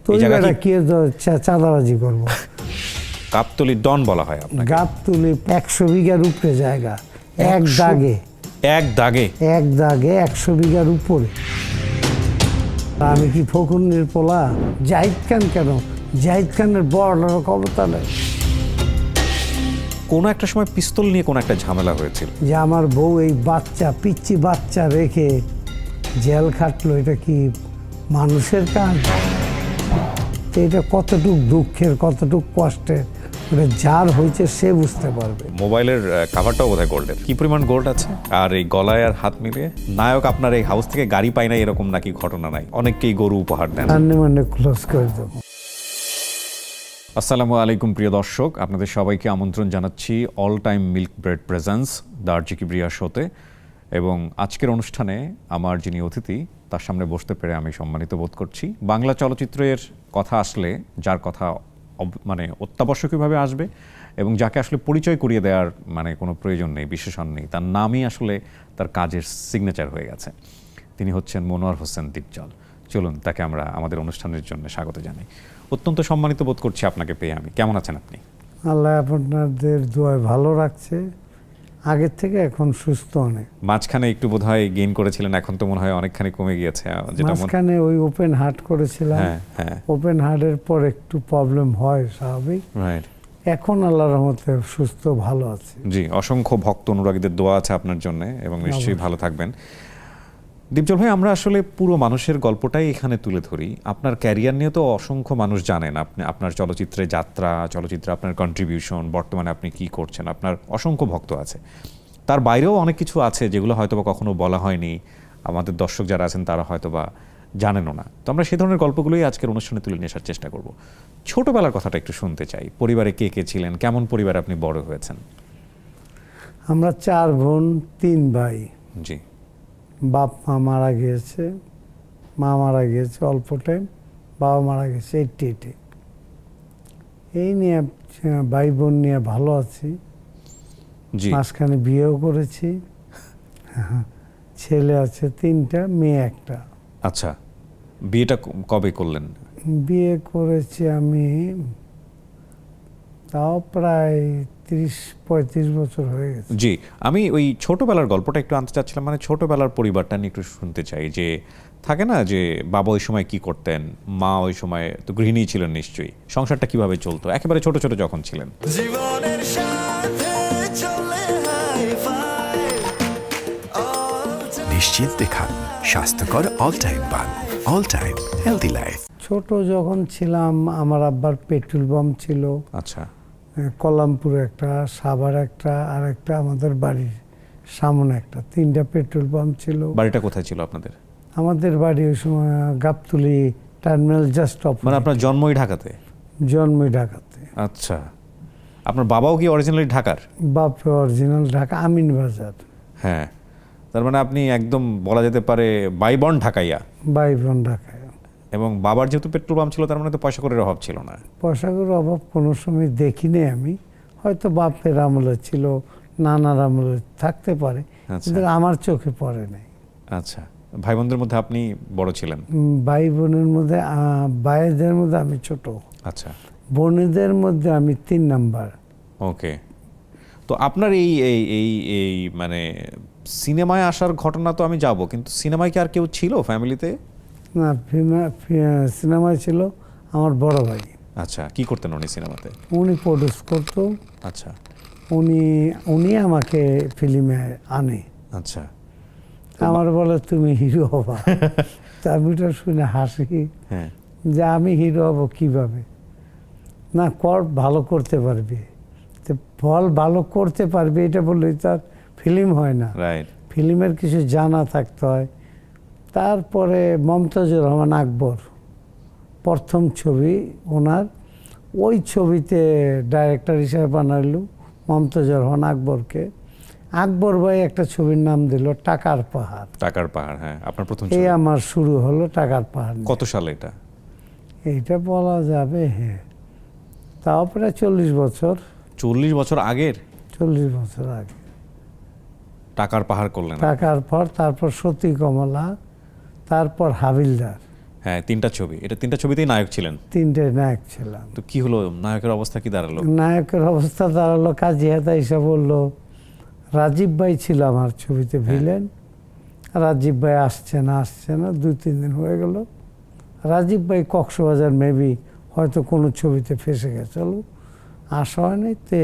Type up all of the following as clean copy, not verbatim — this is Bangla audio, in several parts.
তো কি চাঁদাবাজি করবো? গাবতলী ডন বলা হয় আপনাকে? গাবতলী 100 বিঘার উপরে জায়গা, এক দাগে 100 বিঘার উপরে। আমি কি ফখরুলের পোলা? জাহিদ খান কেন? জাহিদ খানের বড় ক্ষমতা নেই। কোনো একটা সময় পিস্তল নিয়ে কোনো একটা ঝামেলা হয়েছিল, যে আমার বউ এই পিচ্চি বাচ্চা রেখে জেল খাটলো, এটা কি মানুষের কাজ? এটা কতটুক দুঃখের, কতটুক কষ্টের, ওটা যার হয়েছে সে বুঝতে পারবে। মোবাইলের কাভারটাও বোধহয় গোল্ডের। কি পরিমাণ গোল্ড আছে? আর এই গলায় আর হাত মিলিয়ে নায়ক আপনার এই হাউস থেকে গাড়ি পায় না এরকম নাকি ঘটনা নাই? অনেককেই গরু উপহার দেন। মানে ক্লোজ করে দেবো। আসসালামু আলাইকুম প্রিয় দর্শক, আপনাদের সবাইকে আমন্ত্রণ জানাচ্ছি All Time milk bread presents the RJ Kibria শোতে। এবং আজকের অনুষ্ঠানে আমার যিনি অতিথি, তার সামনে বসতে পেরে আমি সম্মানিত বোধ করছি। বাংলা চলচ্চিত্রের কথা আসলে যার কথা মানে অত্যাবশ্যকীয়ভাবে আসবে এবং যাকে আসলে পরিচয় করিয়ে দেওয়ার মানে কোনো প্রয়োজন নেই, বিশেষণ নেই, তার নামই আসলে তার কাজের সিগনেচার হয়ে গেছে। তিনি হচ্ছেন মনোয়ার হোসেন দীপজল। চলুন তাকে আমরা আমাদের অনুষ্ঠানের জন্য স্বাগত জানাই। অত্যন্ত সম্মানিত বোধ করছি আপনাকে পেয়ে আমি। কেমন আছেন আপনি? আল্লাহ আপনাদের দোয়ায় ভালো রাখছে, আগের থেকে এখন সুস্থ অনেক। মাঝখানে একটু বোধহয় গেইন করেছিলেন, এখন তো মনে হয় অনেকখানি কমে গিয়েছে। মাঝখানে ওই ওপেন হার্ট করেছিলাম, ওপেন হার্টের পর একটু প্রবলেম হয় স্বাভাবিক। রাইট। এখন আল্লাহর রহমতে সুস্থ ভালো আছে। জি, অসংখ্য ভক্ত অনুরাগীদের দোয়া আছে আপনার জন্য এবং নিশ্চয়ই ভালো থাকবেন। দীপজল ভাই, আমরা আসলে পুরো মানুষের গল্পটাই এখানে তুলে ধরি। আপনার ক্যারিয়ার নিয়ে তো অসংখ্য মানুষ জানেন, আপনি আপনার চলচ্চিত্রে যাত্রা, চলচ্চিত্রে আপনার কন্ট্রিবিউশন, বর্তমানে আপনি কি করছেন, আপনার অসংখ্য ভক্ত আছে। তার বাইরেও অনেক কিছু আছে যেগুলো হয়তোবা কখনো বলা হয়নি, আমাদের দর্শক যারা আছেন তারা হয়তোবা জানেনও না। তো আমরা সেই ধরনের গল্পগুলোই আজকের অনুষ্ঠানে তুলে নিয়ে আসার চেষ্টা করব। ছোটবেলার কথাটা একটু শুনতে চাই। পরিবারে কে কে ছিলেন, কেমন পরিবারে আপনি বড় হয়েছেন? আমরা 4 বোন 3 ভাই। জি। বাপ মা মারা গিয়েছে, মা মারা গিয়েছে অল্প টাইম, বাবা মারা গেছে 88। এই নিয়ে ভাই বোন নিয়ে ভালো আছি। মাঝখানে বিয়েও করেছি, ছেলে আছে 3টা, মেয়ে 1টা। আচ্ছা, বিয়েটা কবে করলেন? বিয়ে করেছি আমি তাও প্রায় 30-35 বছর হয়ে গেছে। জি, আমি ওই ছোটবেলার গল্পটা একটু আনতে চাচ্ছিলাম, মানে ছোটবেলার পরিবারটা নিয়ে একটু শুনতে চাই। যে থাকে না যে বাবা ওই সময় কি করতেন, মা ওই সময় তো গৃহিণী ছিলেন নিশ্চয়ই, সংসারটা কিভাবে চলতো একেবারে ছোট ছোট যখন ছিলেন? জীবনের সাথে চলে নিশ্চিন্তে খান স্বাস্থ্যকর অল টাইম পান, অল টাইম হেলদি লাইফ। ছোট যখন ছিলাম আমার আব্বার পেট্রোল পাম্প ছিল। আচ্ছা। কলামপুরে একটা, সাভার একটা, আর একটা আমাদের বাড়ির সামনে একটা, 3টা পেট্রোল পাম্প ছিল। বাড়িটা কোথায় ছিল আপনাদের? আমাদের বাড়ি ওই সময় গাবতলী টার্মিনাল জাস্ট অফ। মানে আপনার জন্মই ঢাকাতে? জন্মই ঢাকাতে। আচ্ছা, আপনার বাবাও কি অরিজিনালি ঢাকার? বাপ অরিজিনাল ঢাকা, আমিন বাজার। হ্যাঁ, তার মানে আপনি একদম বলা যেতে পারে বাইবর্ন ঢাকাইয়া। বাইবর্ন ঢাকায়। এবং বাবার যেহেতু পেট্রোল পাম্প ছিল, তার মানে তো পয়সা করের অভাব ছিল না? পয়সা করের অভাব কোনো সময় দেখিনি আমি। হয়তো বাপের আমলে ছিল, নানার আমলে থাকতে পারে, কিন্তু আমার চোখে পড়ে নাই। আচ্ছা, ভাই বোনদের মধ্যে আপনি বড় ছিলেন? ভাই বোনের মধ্যে ভাইদের মধ্যে আমি ছোট। আচ্ছা। বোনেদের মধ্যে আমি 3 নাম্বার। ওকে। তো আপনার এই এই এই এই মানে সিনেমায় আসার ঘটনা তো আমি যাব, কিন্তু সিনেমায় কি আর কেউ ছিল ফ্যামিলিতে? না, সিনেমায় ছিল আমার বড় ভাই। আচ্ছা, কি করতেন উনি সিনেমাতে? উনি প্রডিউস করতো। আচ্ছা। উনি আমাকে ফিল্মে আনে। আচ্ছা। আমার বলে তুমি হিরো হবা। তার ওটা শুনে হাসি, হ্যাঁ, যে আমি হিরো হব কিভাবে? না, ভালো করতে পারবে, ফল ভালো করতে পারবে এটা বললেই তার ফিল্ম হয় না। রাইট। ফিল্মের কিছু জানা থাকতে হয়। তারপরে মমতাজুর রহমান আকবর প্রথম ছবি ওনার, ওই ছবিতে ডাইরেক্টর হিসেবে বানাইল মমতাজুর রহমান আকবরকে। আকবর ভাই একটা ছবির নাম দিল টাকার পাহাড়। টাকার পাহাড়, হ্যাঁ, আপনার প্রথম এই আমার শুরু হলো টাকার পাহাড়। কত সালে এটা? এইটা বলা যাবে, হ্যাঁ, তাও প্রায় 40 বছর। 40 বছর আগের? 40 বছর আগে টাকার পাহাড় করলেন? টাকার পর তারপর সতী কমলা, তারপর হাবিলদার। হ্যাঁ, 3টা ছবি, এটা 3টা ছবিতেই নায়ক ছিলেন। 3টে নায়ক ছিলাম। তো কি হলো, নায়কের অবস্থা কি দাঁড়ালো? নায়কের অবস্থা দাঁড়ালো, কাজী হাতা এসে বললো, রাজীব ভাই ছিল আমার ছবিতে ভিলেন, রাজীব ভাই আসছে না 2-3 দিন হয়ে গেল। রাজীব ভাই কক্সবাজার মেবি হয়তো কোনো ছবিতে ফেসে গেছিল, আসা হয়নি। তে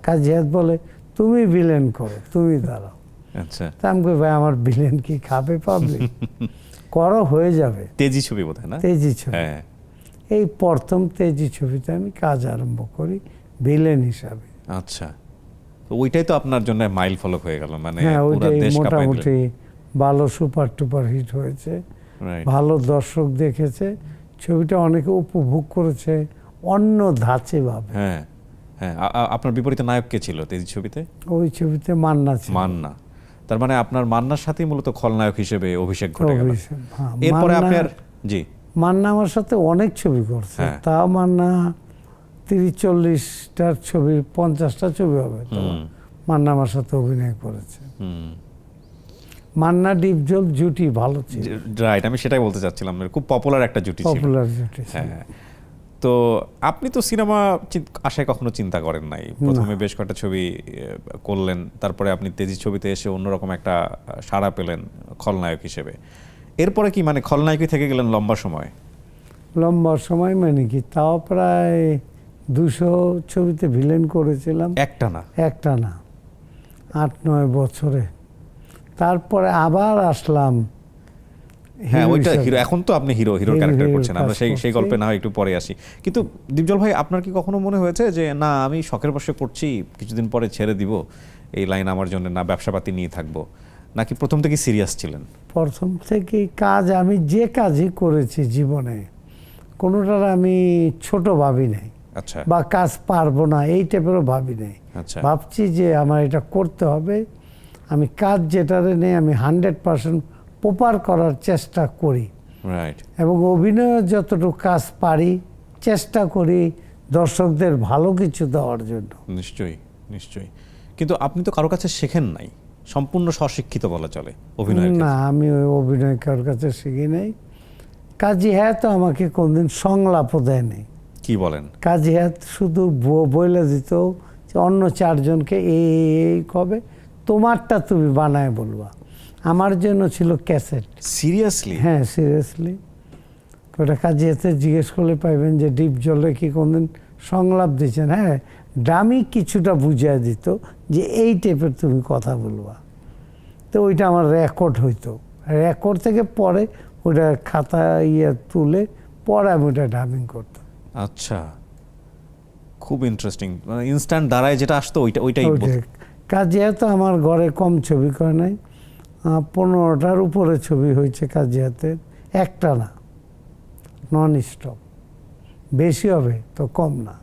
কাজী হাত বলে, তুমি ভিলেন করো, তুমি দাঁড়াও। আচ্ছা, তা আমি কই, ভাই আমার ভিলেন কি খাবে পাবলিক? করো, হয়ে যাবে। তেজি ছবি বোধহয় না? তেজি ছবি। হ্যাঁ। এই প্রথম তেজি ছবিতে আমি কাজ আরম্ভ করি ভিলেন হিসাবে। আচ্ছা, তো ওইটাই তো আপনার জন্য মাইল ফলক হয়ে গেল, মানে হ্যাঁ, পুরো ওইটাই দেশ কাঁপায় দিলেন। মোটামুটি ভালো সুপার টুপার হিট হয়েছে, Right. ভালো দর্শক দেখেছে, ছবিটা অনেকে উপভোগ করেছে অন্য ধাঁচে ভাবে। হ্যাঁ, হ্যাঁ। আপনার বিপরীতে নায়ক কে ছিল তেজি ছবিতে? ওই ছবিতে মান্না ছিল। মান্না। তার মানে আপনার মান্নার সাথেই মূলত খলনায়ক হিসেবে অভিষেক ঘটে গেল। অভিষেক, হ্যাঁ। এরপরে মান্না- আপনার জি মান্না আমার সাথে অনেক ছবি করছে, হ্যাঁ। তাও মান্না 30-40টার ছবি, 50টা ছবি হবে তো মান্না আমার সাথে অভিনয় করেছে। হুম, মান্না ডিপজল জুটি ভালো ছিল, রাইট, আমি সেটাই বলতে চাচ্ছিলাম, খুব পপুলার একটা জুটি ছিল। পপুলার জুটি ছিল। হ্যাঁ। তো আপনি তো সিনেমা আশায় কখনো চিন্তা করেন নাই, প্রথমে বেশ কয়েকটা ছবি করলেন, তারপরে আপনি তেজি ছবিতে এসে অন্যরকম একটা সাড়া পেলেন খলনায়ক হিসেবে। এরপরে কি মানে খলনায়কই থেকে গেলেন লম্বা সময়? লম্বা সময় মানে কি, তাও প্রায় 200 ছবিতে ভিলেন করেছিলাম একটা না? একটা না, 8-9 বছরে। তারপরে আবার আসলাম হ্যাঁ, হিরো ওইটা হিসেবে। হিরো, এখন তো আপনি হিরো হিরো ক্যারেক্টার হিরোর করছেন, আমরা কাজ সেই করছি। গল্পে না হয় একটু পরে আসি। কিন্তু দীপজল ভাই, আপনার কি কখনো মনে হয়েছে যে না, আমি শখের বশে করছি, কিছুদিন পরে ছেড়ে দিব, এই লাইন আমার জন্য না, ব্যবসাপাতি নিয়ে থাকবো? নাকি প্রথম থেকে সিরিয়াস ছিলেন? প্রথম থেকে কাজ, আমি যে কাজই করেছি জীবনে কোনোটার আমি ছোট ভাবি নাই, আচ্ছা, বা কাজ পারবো না এই টাইপেরও ভাবি নাই। আচ্ছা। ভাবছি যে আমার এটা করতে হবে, আমি কাজ যেটারে নেই আমি 100% প্রপার করার চেষ্টা করি, রাইট। এবং অভিনয়ে যতটুকু কাজ পারি চেষ্টা করি দর্শকদের ভালো কিছু দেওয়ার জন্য। নিশ্চয়ই, নিশ্চয়ই। কিন্তু আপনি তো কারো কাছে শেখেন নাই, সম্পূর্ণ স্বশিক্ষিত বলা চলে অভিনয়ের না, ক্ষেত্রে। আমি ওই অভিনয় কারোর কাছে শিখি নাই। কাজী হায়াত তো আমাকে কোনদিন সংলাপও দেয় নাই। কি বলেন? কাজী হায়াত শুধু বলে দিত যে অন্য 4 জনকে এই কবে, তোমারটা তুমি বানায় বলবা। আমার জন্য ছিল ক্যাসেট। সিরিয়াসলি? হ্যাঁ, সিরিয়াসলি। ওটা কাজী হাতে জিজ্ঞেস করলে পাইবেন যে ডিপ জলে কি কোনদিন সংলাপ দিয়েছেন। হ্যাঁ, ডামি কিছুটা বুঝিয়ে দিত যে এই টাইপের তুমি কথা বলবা। তো ওইটা আমার রেকর্ড হইতো, রেকর্ড থেকে পরে ওইটা খাতা তুলে পরে আমি ওইটা ডাবিং করতাম। আচ্ছা, খুব ইন্টারেস্টিং। মানে ইনস্ট্যান্ট দাঁড়ায় যেটা আসতো ওইটাই কাজী হাতে আমার ঘরে কম ছবি করে নাই, 15টার উপরে ছবি হয়েছে কাজী হাতের, একটা না, নন স্টপ। বেশি হবে তো কম না।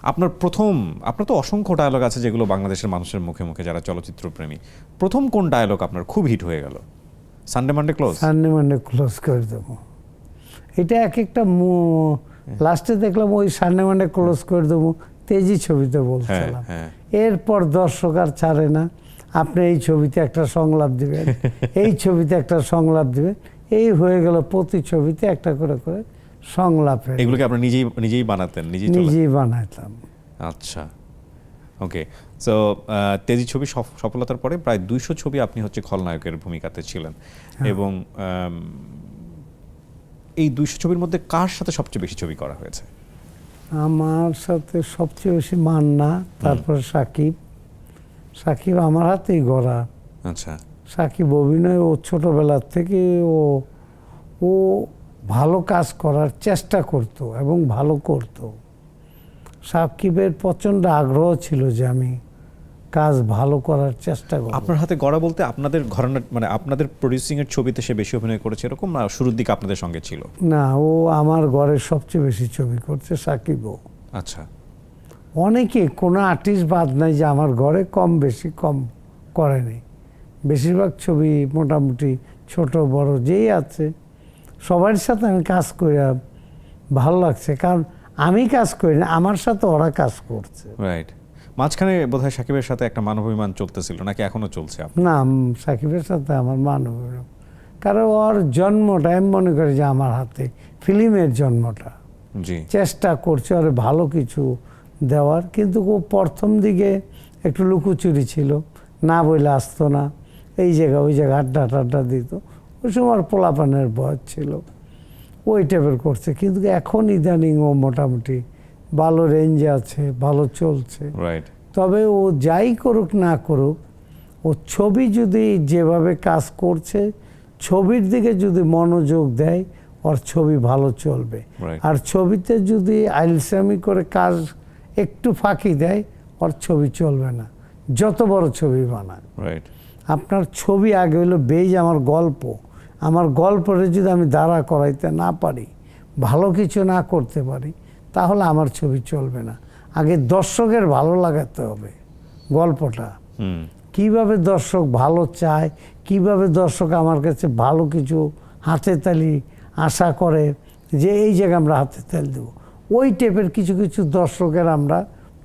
আপনার তো অসংখ্য ডায়লগ আছে যেগুলো বাংলাদেশের মানুষের মুখে মুখে, যারা চলচ্চিত্র প্রেমী। প্রথম কোন ডায়লগ আপনার খুব হিট হয়ে গেল? Sunday Monday close? Sunday Monday close করে দেবো, এটা এক একটা লাস্টে দেখলাম ওই সানডে মানডে ক্লোজ করে দেবো তেজি ছবিতে বলছিলাম। হ্যাঁ। এরপর দর্শক আর ছাড়ে না, আপনি এই ছবিতে একটা সংলাপ দিবেন, এই ছবিতে একটা সংলাপ দিবেন, এই হয়ে গেল প্রতি ছবিতে একটা করে করে সংলাপ। এগুলোকে আপনি নিজেই বানাতেন, নিজেই বানাইতাম। আচ্ছা, ওকে। সো তেজি ছবি সফলতার পরে প্রায় 200 ছবি আপনি হচ্ছে খলনায়কের ভূমিকাতে ছিলেন, এবং এই 200 ছবির মধ্যে কার সাথে সবচেয়ে বেশি ছবি করা হয়েছে? আমার সাথে সবচেয়ে বেশি মান্না, তারপরে সাকিব। সাকিব আমার হাতেই গড়া। আচ্ছা। সাকিব অভিনয় ও ছোটবেলার থেকে ও ভালো কাজ করার চেষ্টা করত এবং ভালো করত। সাকিবের প্রচণ্ড আগ্রহ ছিল যে আমি কাজ ভালো করার চেষ্টা করব। আপনার হাতে গড়া বলতে আপনাদের ঘরানা, মানে আপনাদের প্রডিউসিং এর ছবিতে সে বেশি অভিনয় করেছে এরকম, না শুরুর দিকে আপনাদের সঙ্গে ছিল? না, ও আমার ঘরের সবচেয়ে বেশি ছবি করছে সাকিবও। আচ্ছা। অনেকে, কোনো আর্টিস্ট বাদ নাই যে আমার ঘরে কম বেশি কম করেনি। বেশিরভাগ ছবি মোটামুটি ছোট বড় যেই আছে সবার সাথে আমি কাজ করে ভালো লাগছে, কারণ আমি কাজ করি না, আমার সাথে ওরা কাজ করছে। রাইট। মাঝখানে বোধহয় সাকিবের সাথে একটা মানবাভিমান চলতেছিল, নাকি এখনো চলছে? না, সাকিবের সাথে আমার মানব, কারণ ওর জন্মটা আমি মনে করি যে আমার হাতে, ফিল্মের জন্মটা। জি চেষ্টা করছে ওর ভালো কিছু দেওয়ার, কিন্তু ও প্রথম দিকে একটু লুকোচুরি ছিল, না বলে আসতো না, এই জায়গা ওই জায়গা আড্ডা টাড্ডা দিত। ওই সময় ওর পোলাপানের বয়স ছিল, ওই টাইপের করছে। কিন্তু এখন ইদানিং ও মোটামুটি ভালো রেঞ্জে আছে, ভালো চলছে। রাইট। তবে ও যাই করুক না করুক, ও ছবি যদি যেভাবে কাজ করছে, ছবির দিকে যদি মনোযোগ দেয়, ওর ছবি ভালো চলবে। Right. আর ছবিতে যদি আইলসামি করে কাজ একটু ফাঁকি দেয়, ওর ছবি চলবে না, যত বড় ছবি বানায়। রাইট। আপনার ছবি আগে হলো বেজ, আমার গল্প, আমার গল্পটা যদি আমি দাঁড়া করাইতে না পারি, ভালো কিছু না করতে পারি, তাহলে আমার ছবি চলবে না। আগে দর্শকের ভালো লাগাতে হবে গল্পটা, হুম। কিভাবে দর্শক ভালো চায়, কিভাবে দর্শক আমার কাছে ভালো কিছু হাতে তালি আশা করে যে এই জায়গায় আমরা হাতে তালি দেবো, ওই টাইপের কিছু কিছু দর্শকের আমরা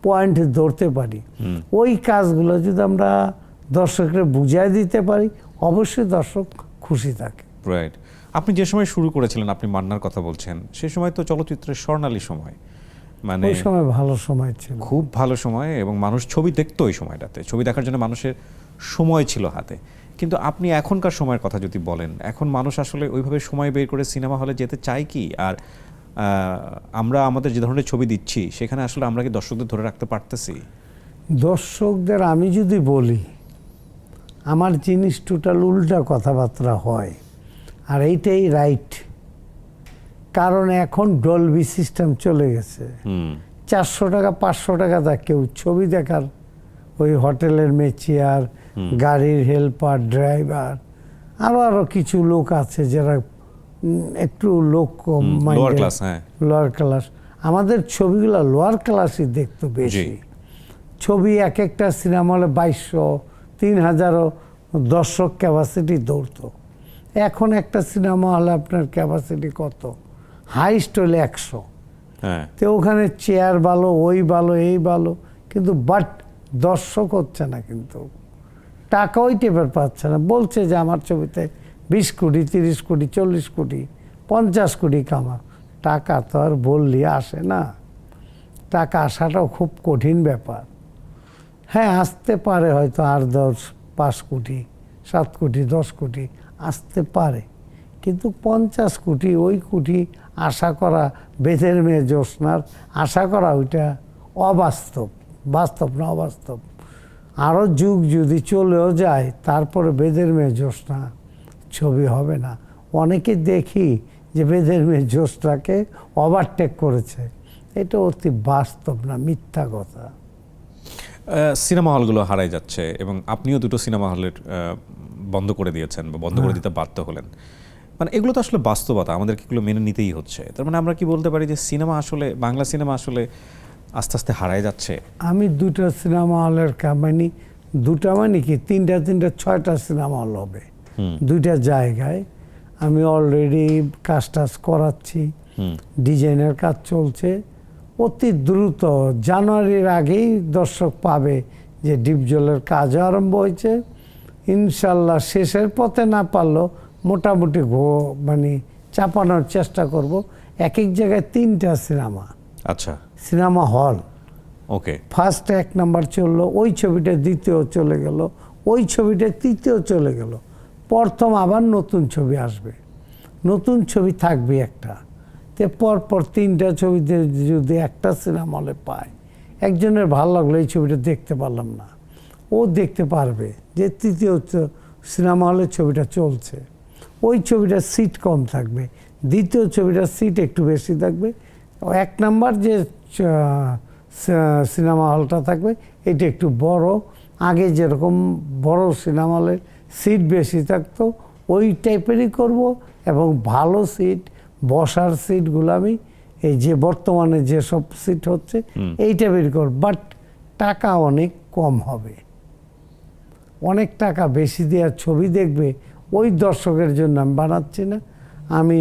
পয়েন্ট ধরতে পারি। ওই কাজগুলো যদি আমরা দর্শকরা বুঝাই দিতে পারি, অবশ্যই দর্শক খুশি থাকে। রাইট। আপনি যে সময় শুরু করেছিলেন, আপনি মান্নার কথা বলছেন, সে সময় তো চলচ্চিত্রের স্বর্ণালী সময়, মানে ওই সময় ভালো সময় ছিল, খুব ভালো সময়, এবং মানুষ ছবি দেখতো ওই সময়টাতে, ছবি দেখার জন্য মানুষের সময় ছিল হাতে। কিন্তু আপনি এখনকার সময়ের কথা যদি বলেন, এখন মানুষ আসলে ওইভাবে সময় বের করে সিনেমা হলে যেতে চায় কি? আর আমরা আমাদের যে ধরনের ছবি দিচ্ছি, সেখানে আসলে আমরা কি দর্শকদের ধরে রাখতে পারতেছি? দর্শকদের আমি যদি বলি, আমার জিনিস টোটাল উল্টা কথাবার্তা হয়, আর এইটাই রাইট। কারণ এখন ডলবি সিস্টেম চলে গেছে। 400 টাকা 500 টাকা দা কেউ ছবি দেখার, ওই হোটেলের মেচিয়ার, গাড়ির হেল্পার, ড্রাইভার, আরও কিছু লোক আছে যারা একটু লোক লোয়ার ক্লাস। হ্যাঁ, লোয়ার ক্লাস। আমাদের ছবিগুলো লোয়ার ক্লাসই দেখতো বেশি। ছবি এক একটা সিনেমা হলে 2200 3000 দর্শক ক্যাপাসিটি দৌড়তো। এখন একটা সিনেমা হলে আপনার ক্যাপাসিটি কত? হাইস্ট হলে 100। হ্যাঁ, তো ওখানে চেয়ার ভালো, ওই ভালো, এই ভালো, কিন্তু বাট দর্শক হচ্ছে না, কিন্তু টাকা ওই টেপের পাচ্ছে না। বলছে যে আমার ছবিতে 20 কোটি 30 কোটি 40 কোটি 50 কোটি কামা, টাকা তো আর বললি আসে না। টাকা আসাটাও খুব কঠিন ব্যাপার। হ্যাঁ, আসতে পারে হয়তো 8 10 5 কোটি 7 কোটি 10 কোটি আসতে পারে, কিন্তু 50 কোটি ওই কোটি আশা করা, বেদের মেয়ে জ্যোৎস্নার আশা করা, ওইটা অবাস্তব। বাস্তব না, অবাস্তব। আরও যুগ যদি চলেও যায়, তারপরে বেদের মেয়ে জ্যোৎস্না ছবি হবে না। অনেকে দেখি যে বেদের মেয়ে জ্যোৎস্নাকে ওভারটেক করেছে, এটা অতি বাস্তব না, মিথ্যা কথা। সিনেমা হলগুলো হারাই যাচ্ছে, এবং আপনিও দুটো সিনেমা হলের বন্ধ করে দিয়েছেন বা বন্ধ করে দিতে বাধ্য হলেন। মানে এগুলো তো আসলে বাস্তবতা, আমাদেরকে এগুলো মেনে নিতেই হচ্ছে। তার মানে আমরা কি বলতে পারি যে সিনেমা আসলে, বাংলা সিনেমা আসলে আস্তে আস্তে হারাই যাচ্ছে? আমি দুটো সিনেমা হলের কামানি, দুটা মানে কি 3টা 6টা সিনেমা হল হবে 2টা জায়গায়। আমি অলরেডি কাজ টাজ করাচ্ছি, ডিজাইনের কাজ চলছে। অতি দ্রুত জানুয়ারির আগেই দর্শক পাবে যে ডিপজলের কাজ আরম্ভ হয়েছে। ইনশাল্লাহ শেষের পথে না পারলেও মোটামুটি মানে চাপানোর চেষ্টা করব। এক এক জায়গায় 3টা সিনেমা, আচ্ছা, সিনেমা হল। ওকে। ফার্স্ট 1 নাম্বার চললো, ওই ছবিটা দ্বিতীয় চলে গেল, ওই ছবিটা তৃতীয় চলে গেল, প্রথম আবার নতুন ছবি আসবে, নতুন ছবি থাকবে একটা। তে পরপর 3টা ছবিতে যদি একটা সিনেমা হলে পায়, একজনের ভালো লাগলো এই ছবিটা দেখতে পারলাম না, ও দেখতে পারবে যে তৃতীয় সিনেমা হলে ছবিটা চলছে, ওই ছবিটার সিট কম থাকবে, দ্বিতীয় ছবিটার সিট একটু বেশি থাকবে। 1 নাম্বার যে সিনেমা হলটা থাকবে এটা একটু বড়, আগে যেরকম বড় সিনেমা হলে সিট বেশি থাকতো ওই টাইপেরই করব, এবং ভালো সিট, বসার সিটগুলো আমি এই যে বর্তমানে যেসব সিট হচ্ছে এই টাইপের করব। বাট টাকা অনেক কম হবে, অনেক টাকা বেশি দেওয়ার ছবি দেখবে ওই দর্শকের জন্য আমি বানাচ্ছি না। আমি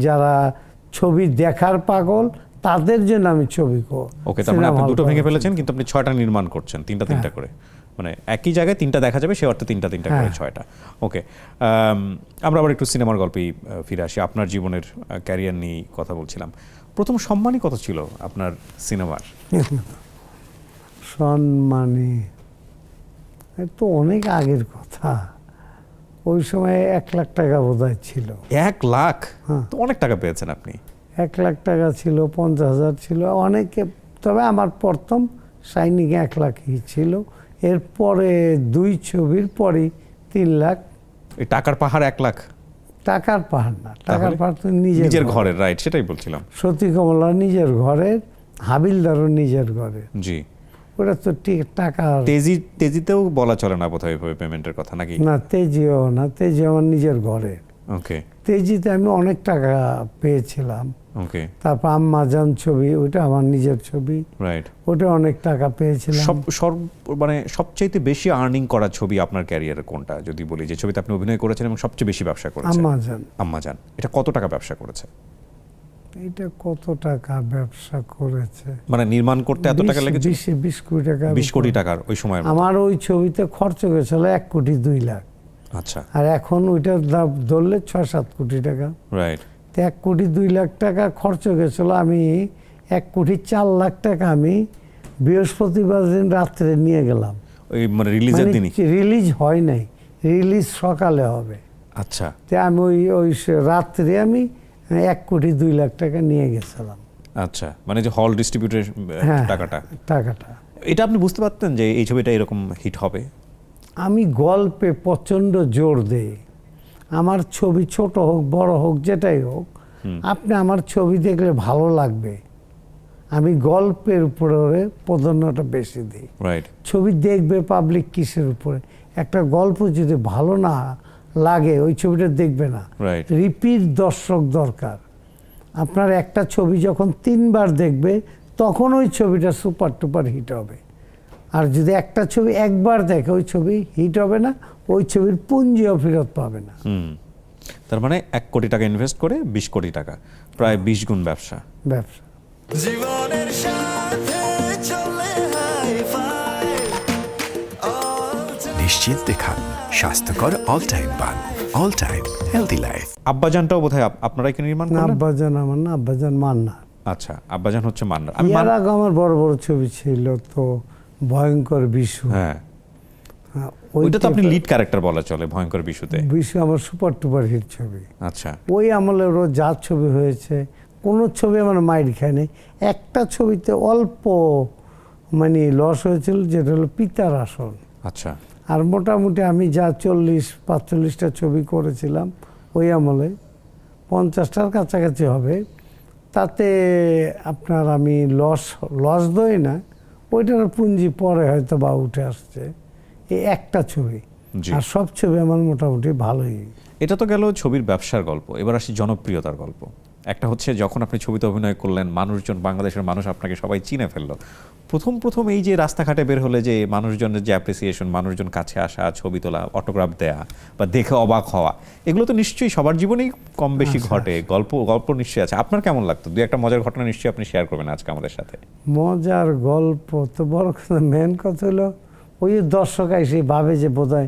যারা ছবি দেখার পাগল তাদের জন্য আমি ছবি ওকে, তার মানে আপনি দুটো ভেঙে ফেলেছেন, কিন্তু আপনি 6টা নির্মাণ করছেন, 3টা করে। মানে একই জায়গায় তিনটা দেখা যাবে, সে অর্থে তিনটা করে হ্যাঁ। 6টা। ওকে, আমরা আবার একটু সিনেমার গল্পেই ফিরে আসি। আপনার জীবনের ক্যারিয়ার নিয়ে কথা বলছিলাম। প্রথম সম্মানই কত ছিল আপনার সিনেমার? সম্মানী এ তো অনেক আগের কথা, ওই সময় 1 লাখ টাকা বোধহয় ছিল। 1 লাখ? হ্যাঁ। তো অনেক টাকা পেয়েছেন আপনি। 1 লাখ টাকা ছিল, 50,000 ছিল অনেকে, তবে আমার প্রথম সাইনিং 1 লাখই ছিল। এরপরে 2 ছবির পরে 3 লাখ। এই টাকার পাহাড় 1 লাখ? টাকার পাহাড় না, টাকার তাহলে? পাহাড় তো নিজের নিজের ঘর। ঘরের, রাইট, সেটাই বলছিলাম। সতী কমলা নিজের ঘরের, হাবিলদারও নিজের ঘরের। জি। ওটা তো ঠিক টাকা তেজিতেও বলা চলে না বোধহয় এভাবে পেমেন্টের কথা, নাকি? না, তেজিও না, তেজি আমার নিজের ঘরের। ওকে তেজিতে আমি অনেক টাকা পেয়েছিলাম। ওকে, তারপর আম্মাজান ছবি, ওটা আমার নিজের ছবি, রাইট। ওটা অনেক টাকা পেয়েছিলাম। মানে সবচাইতে বেশি আর্নিং করা ছবি আপনার ক্যারিয়ারে কোনটা, যদি বলি যে ছবিতে আপনি অভিনয় করেছেন এবং সবচেয়ে বেশি ব্যবসা করেছেন? আম্মাজান। আম্মাজান। এটা কত টাকা ব্যবসা করেছে? এটা কত টাকা ব্যবসা করেছে? মানে নির্মাণ করতে এত টাকা লেগেছে? 20 কোটি টাকা। 20 কোটি টাকার ওই সময়? আমার ওই ছবিতে খরচ হয়েছিল 1,02,00,000। আচ্ছা, আর এখন ওইটার দাম ধরলে 6-7 কোটি টাকা। রাইট। 1,02,00,000 টাকা খরচ গেছিল। আমি 1,04,00,000 টাকা আমি বৃহস্পতিবার দিন রাত্রে নিয়ে গেলাম। ওই মানে রিলিজের দিনই? রিলিজ হয় নাই, রিলিজ সকালে হবে। আচ্ছা, তে আমি ওই রাত্রে আমি 1,02,00,000 টাকা নিয়ে গেছিলাম। আচ্ছা, মানে যে হল ডিস্ট্রিবিউটর হ্যাঁ, টাকাটা। টাকাটা এটা আপনি বুঝতে পারতেন যে এই ছবিটা এরকম হিট হবে? আমি গল্পে প্রচণ্ড জোর দেই। আমার ছবি ছোট হোক বড় হোক যেটাই হোক, আপনি আমার ছবি দেখলে ভালো লাগবে। আমি গল্পের উপরে প্রাধান্যটা বেশি দিই। রাইট। ছবি দেখবে পাবলিক কিসের উপরে? একটা গল্প যদি ভালো না লাগে ওই ছবিটা দেখবে না। Right. রিপিট দর্শক দরকার। আপনার একটা ছবি যখন 3বার দেখবে তখন ওই ছবিটা সুপার টুপার হিট হবে। আর যদি একটা ছবি একবার দেখে ওই ছবি হিট হবে না, ওই ছবির পুঁজিও ফেরত পাবে না। তার মানে 1 কোটি টাকা ইনভেস্ট করে 20 কোটি টাকা, প্রায় 20 গুণ ব্যবসা। ব্যবসা। জীবনের সাথে চলে হাই ফাই নিশ্চিন্তে খান স্বাস্থ্যকর অল টাইম পান। All Time healthy life. আব্বাজানটাও বোধহয় আপনারাই কি নির্মাণ না, করলেন? আব্বাজান আমার না, আব্বাজান মান্না। আচ্ছা, আব্বাজান হচ্ছে মান্নার। এর আগে আমার বড় বড় ছবি ছিল তো, ভয়ঙ্কর বিশু। হ্যাঁ, হ্যাঁ, ওইটা তো আপনি টাইপের- লিড ক্যারেক্টার বলা চলে ভয়ঙ্কর বিশুতে। বিশু আমার সুপার টুপার হিট ছবি। আচ্ছা, ওই আমলেরও যা ছবি হয়েছে, কোনো ছবি আমার মাইর খায়নি। একটা ছবিতে অল্প মানে লস হয়েছিল, যেটা হলো পিতার আসন। আচ্ছা, আর মোটামুটি আমি যা 40-45টা ছবি করেছিলাম ওই আমলে, 50টার কাছাকাছি হবে, তাতে আপনার আমি লস দই না, ওইটার পুঁজি পরে হয়তো বা উঠে আসছে। এই একটা ছবি, জি। আর সব ছবি আমার মোটামুটি ভালোই। এটা তো গেল ছবির ব্যবসার গল্প। এবার আসি জনপ্রিয়তার গল্প। একটা হচ্ছে যখন আপনি ছবিতে অভিনয় করলেন, মানুষজন, বাংলাদেশের মানুষ আপনাকে সবাই চিনে ফেললো। প্রথম এই যে রাস্তাঘাটে বের হলে যে মানুষজনের যে অ্যাপ্রিসিয়েশন, মানুষজন কাছে আসা, ছবি তোলা, অটোগ্রাফ দেয়া বা দেখে অবাক হওয়া, এগুলো তো নিশ্চয়ই সবার জীবনেই কম বেশি ঘটে। গল্প নিশ্চয়ই আছে। আপনার কেমন লাগতো? 2-1টা মজার ঘটনা নিশ্চয়ই আপনি শেয়ার করবেন আজকে আমাদের সাথে। মজার গল্প তো বড় কথা, মেন কথা হলো ওই দর্শক এসে ভাবে যে বোধহয়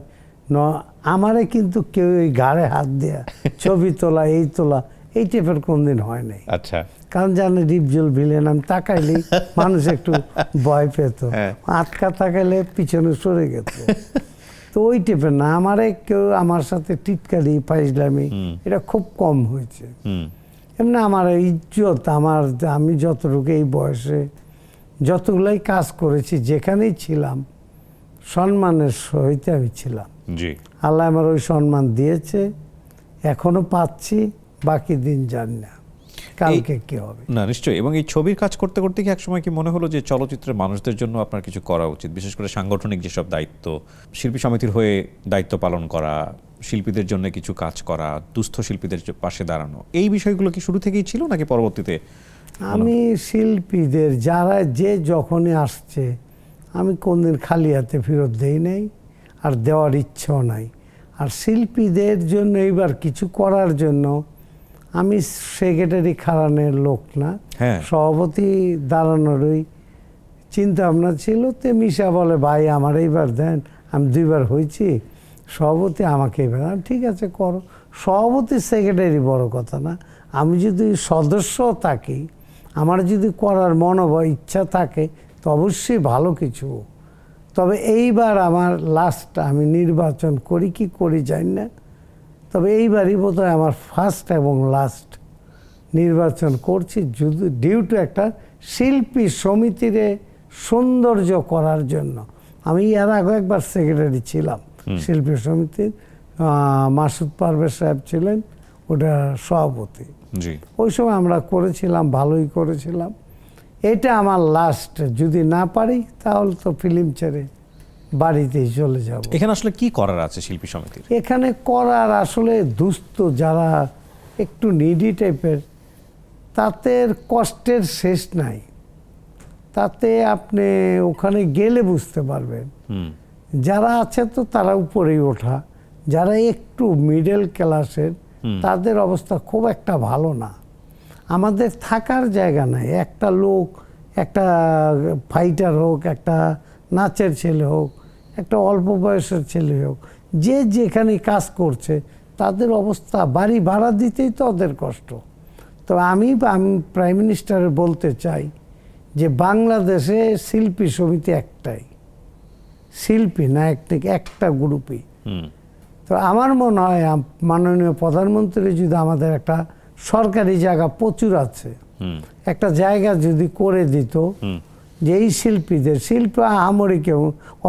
আমারে কিন্তু কেউ ওই ঘাড়ে হাত দেয়া ছবি তোলা, এই তোলা, এই টাইপের কোনদিন হয় নাই। আচ্ছা, কারণ জানে ডিপজল ভিলেন, আমি তাকাইলেই মানুষ একটু ভয় পেত, হ্যাঁ। আটকা তাকাইলে পিছনে সরে গেত। তো ওই টাইপের না, আমারে কেউ আমার সাথে টিটকারি ফাইজলামি এটা খুব কম হয়েছে। এমনি আমার ইজ্জত, আমি যতটুকু এই বয়সে যতগুলাই কাজ করেছি, যেখানেই ছিলাম সম্মানের সহিত আমি ছিলাম। জি। আল্লাহ আমার ওই সম্মান দিয়েছে, এখনো পাচ্ছি, বাকি দিন জানি না কালকে কি হবে। না, নিশ্চয়ই। এবং এই ছবির কাজ করতে করতে কি একসময় কি মনে হলো যে চলচ্চিত্রের মানুষদের জন্য আপনার কিছু করা উচিত, বিশেষ করে সাংগঠনিক যেসব দায়িত্ব, শিল্পী সমিতির হয়ে দায়িত্ব পালন করা, শিল্পীদের জন্য কিছু কাজ করা, দুস্থ শিল্পীদের পাশে দাঁড়ানো, এই বিষয়গুলো কি শুরু থেকেই ছিল নাকি পরবর্তীতে? আমি শিল্পীদের যারা যখনই আসছে আমি কোনদিন খালি হাতে ফেরত দেই নাই, আর দেওয়ার ইচ্ছেও নাই। আর শিল্পীদের জন্য এইবার কিছু করার জন্য আমি সেক্রেটারি খাড়ানোর লোক না, হ্যাঁ। সভাপতি দাঁড়ানোরই চিন্তা ভাবনা ছিল। তে মিশা বলে, ভাই আমার এইবার দেন, আমি 2বার হয়েছি সভাপতি, আমাকে এবার। ঠিক আছে করো। সভাপতি সেক্রেটারি বড় কথা না, আমি যদি সদস্য থাকি, আমার যদি করার ইচ্ছা থাকে, তো অবশ্যই ভালো কিছু। তবে এইবার আমার লাস্ট, আমি নির্বাচন করি কি করি জানি না, তবে এইবারই বোধহয় আমার ফার্স্ট এবং লাস্ট নির্বাচন করছি, যদি ডিউ টু একটা শিল্পী সমিতিরে সৌন্দর্য করার জন্য। আমি এর আগে একবার সেক্রেটারি ছিলাম শিল্পী সমিতির, মাসুদ পারভেজ সাহেব ছিলেন ওটা সভাপতি। জি, ওই সময় আমরা করেছিলাম, ভালোই করেছিলাম। এটা আমার লাস্ট, যদি না পারি তাহলে তো ফিল্ম ছেড়ে বাড়িতেই চলে যাব। এখানে আসলে কি করার আছে শিল্পী সমিতির? এখানে করার আসলে দুস্থ যারা একটু নিডি টাইপের, তাদের কষ্টের শেষ নাই। তাতে আপনি ওখানে গেলে বুঝতে পারবেন। যারা আছে তো তারা উপরেই ওঠা, যারা একটু মিডল ক্লাসের তাদের অবস্থা খুব একটা ভালো না। আমাদের থাকার জায়গা নাই। একটা লোক, একটা ফাইটার হোক, একটা নাচের ছেলে হোক, একটা অল্প বয়সের ছেলে হোক, যে যেখানে কাজ করছে তাদের অবস্থা, বাড়ি ভাড়া দিতেই তো ওদের কষ্ট। তো আমি প্রাইম মিনিস্টারের বলতে চাই যে বাংলাদেশে শিল্পী সমিতি একটাই, শিল্পী না একটা গ্রুপই। তো আমার মনে হয় মাননীয় প্রধানমন্ত্রী যদি আমাদের একটা সরকারি জায়গা প্রচুর আছে, একটা জায়গা যদি করে দিত, যে এই শিল্পীদের, শিল্প আমরি কেউ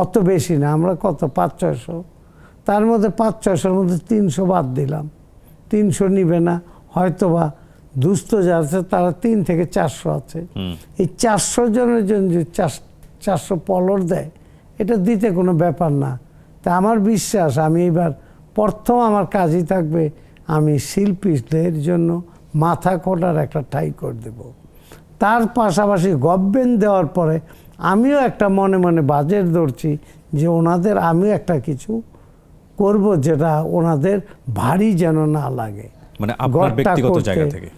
অত বেশি না, আমরা কত 500-600, তার মধ্যে 500-600-র মধ্যে 300 বাদ দিলাম, 300 নিবে না হয়তোবা। দুস্থ যারা আছে তারা 3 থেকে 400 আছে। এই 400 জনের জন্য যে 400 পলর দেয়, এটা দিতে কোনো ব্যাপার না। তা আমার বিশ্বাস, আমি এবার প্রথম আমার কাজই থাকবে, আমি শিল্পীদের জন্য মাথা কোটার একটা ঠাঁই করে দেব। তার পাশাপাশি গভর্নমেন্ট দেওয়ার পরে আমিও একটা মনে মনে বাজেট ধরছি যে ওনাদের আমিও একটা কিছু করব, যেটা ওনাদের ভারী যেন না লাগে। মানে আপনার ঘরটা ব্যক্তিগত করতে, জায়গা থেকে?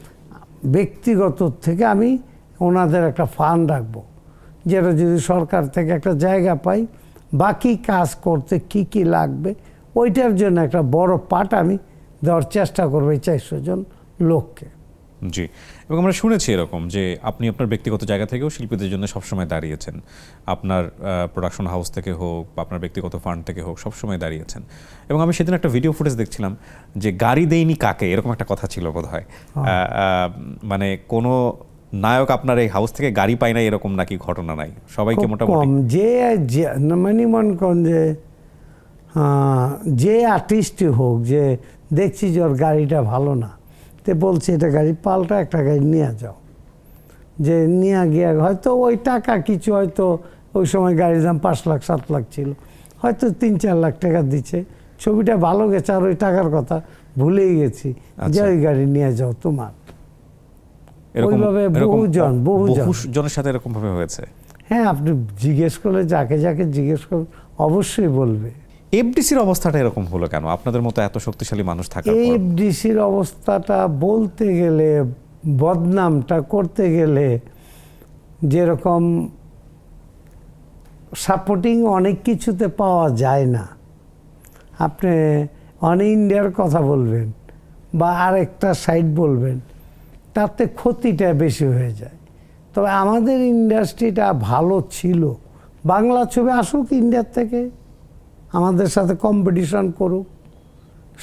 ব্যক্তিগত থেকে আমি ওনাদের একটা ফান্ড রাখবো, যেটা যদি সরকার থেকে একটা জায়গা পাই, বাকি কাজ করতে কি কি লাগবে ওইটার জন্য একটা বড় পার্ট আমি দেওয়ার চেষ্টা করবো এই 400 জন লোককে। জি, এবং আমরা শুনেছি এরকম যে আপনি আপনার ব্যক্তিগত জায়গা থেকেও শিল্পীদের জন্য সবসময় দাঁড়িয়েছেন, আপনার প্রোডাকশন হাউস থেকে হোক বা আপনার ব্যক্তিগত ফান্ড থেকে হোক, সবসময় দাঁড়িয়েছেন। এবং আমি সেদিন একটা ভিডিও ফুটেজ দেখছিলাম যে গাড়ি দেয়নি কাকে, এরকম একটা কথা ছিল বোধ হয়। মানে কোনো নায়ক আপনার এই হাউস থেকে গাড়ি পায় না এরকম নাকি ঘটনা নাই? সবাইকে খুব মোটামুটি কম, মানে মনে করেন যে আর্টিস্টই হোক, যে দেখছি যে ওর গাড়িটা ভালো না, তে বলছে এটা গাড়ি পাল্টা একটা গাড়ি নিয়ে যাও, যে নিয়ে গিয়ে হয়তো ওই টাকা কিছু, হয়তো ওই সময় গাড়ির দাম 5 লাখ 7 লাখ ছিল, হয়তো 3-4 লাখ টাকা দিচ্ছে, ছবিটা ভালো গেছে আর ওই টাকার কথা ভুলেই গেছি, যে ওই গাড়ি নিয়ে যাও তোমার। ওইভাবে বহুজনের সাথে এরকম ভাবে হয়েছে। হ্যাঁ, আপনি জিজ্ঞেস করলে, যাকে যাকে জিজ্ঞেস করলে অবশ্যই বলবে। এফডিসির অবস্থাটা এরকম হলো কেন আপনাদের মতো এত শক্তিশালী মানুষ থাকার পর? এফডিসির অবস্থাটা বলতে গেলে, বদনামটা করতে গেলে, যেরকম সাপোর্টিং অনেক কিছুতে পাওয়া যায় না। আপনি ইন্ডিয়ার কথা বলবেন বা আরেকটা সাইড বলবেন, তাতে ক্ষতিটা বেশি হয়ে যায়। তবে আমাদের ইন্ডাস্ট্রিটা ভালো ছিল। বাংলা ছবি আসুক ইন্ডিয়ার থেকে, আমাদের সাথে কম্পিটিশন করুক,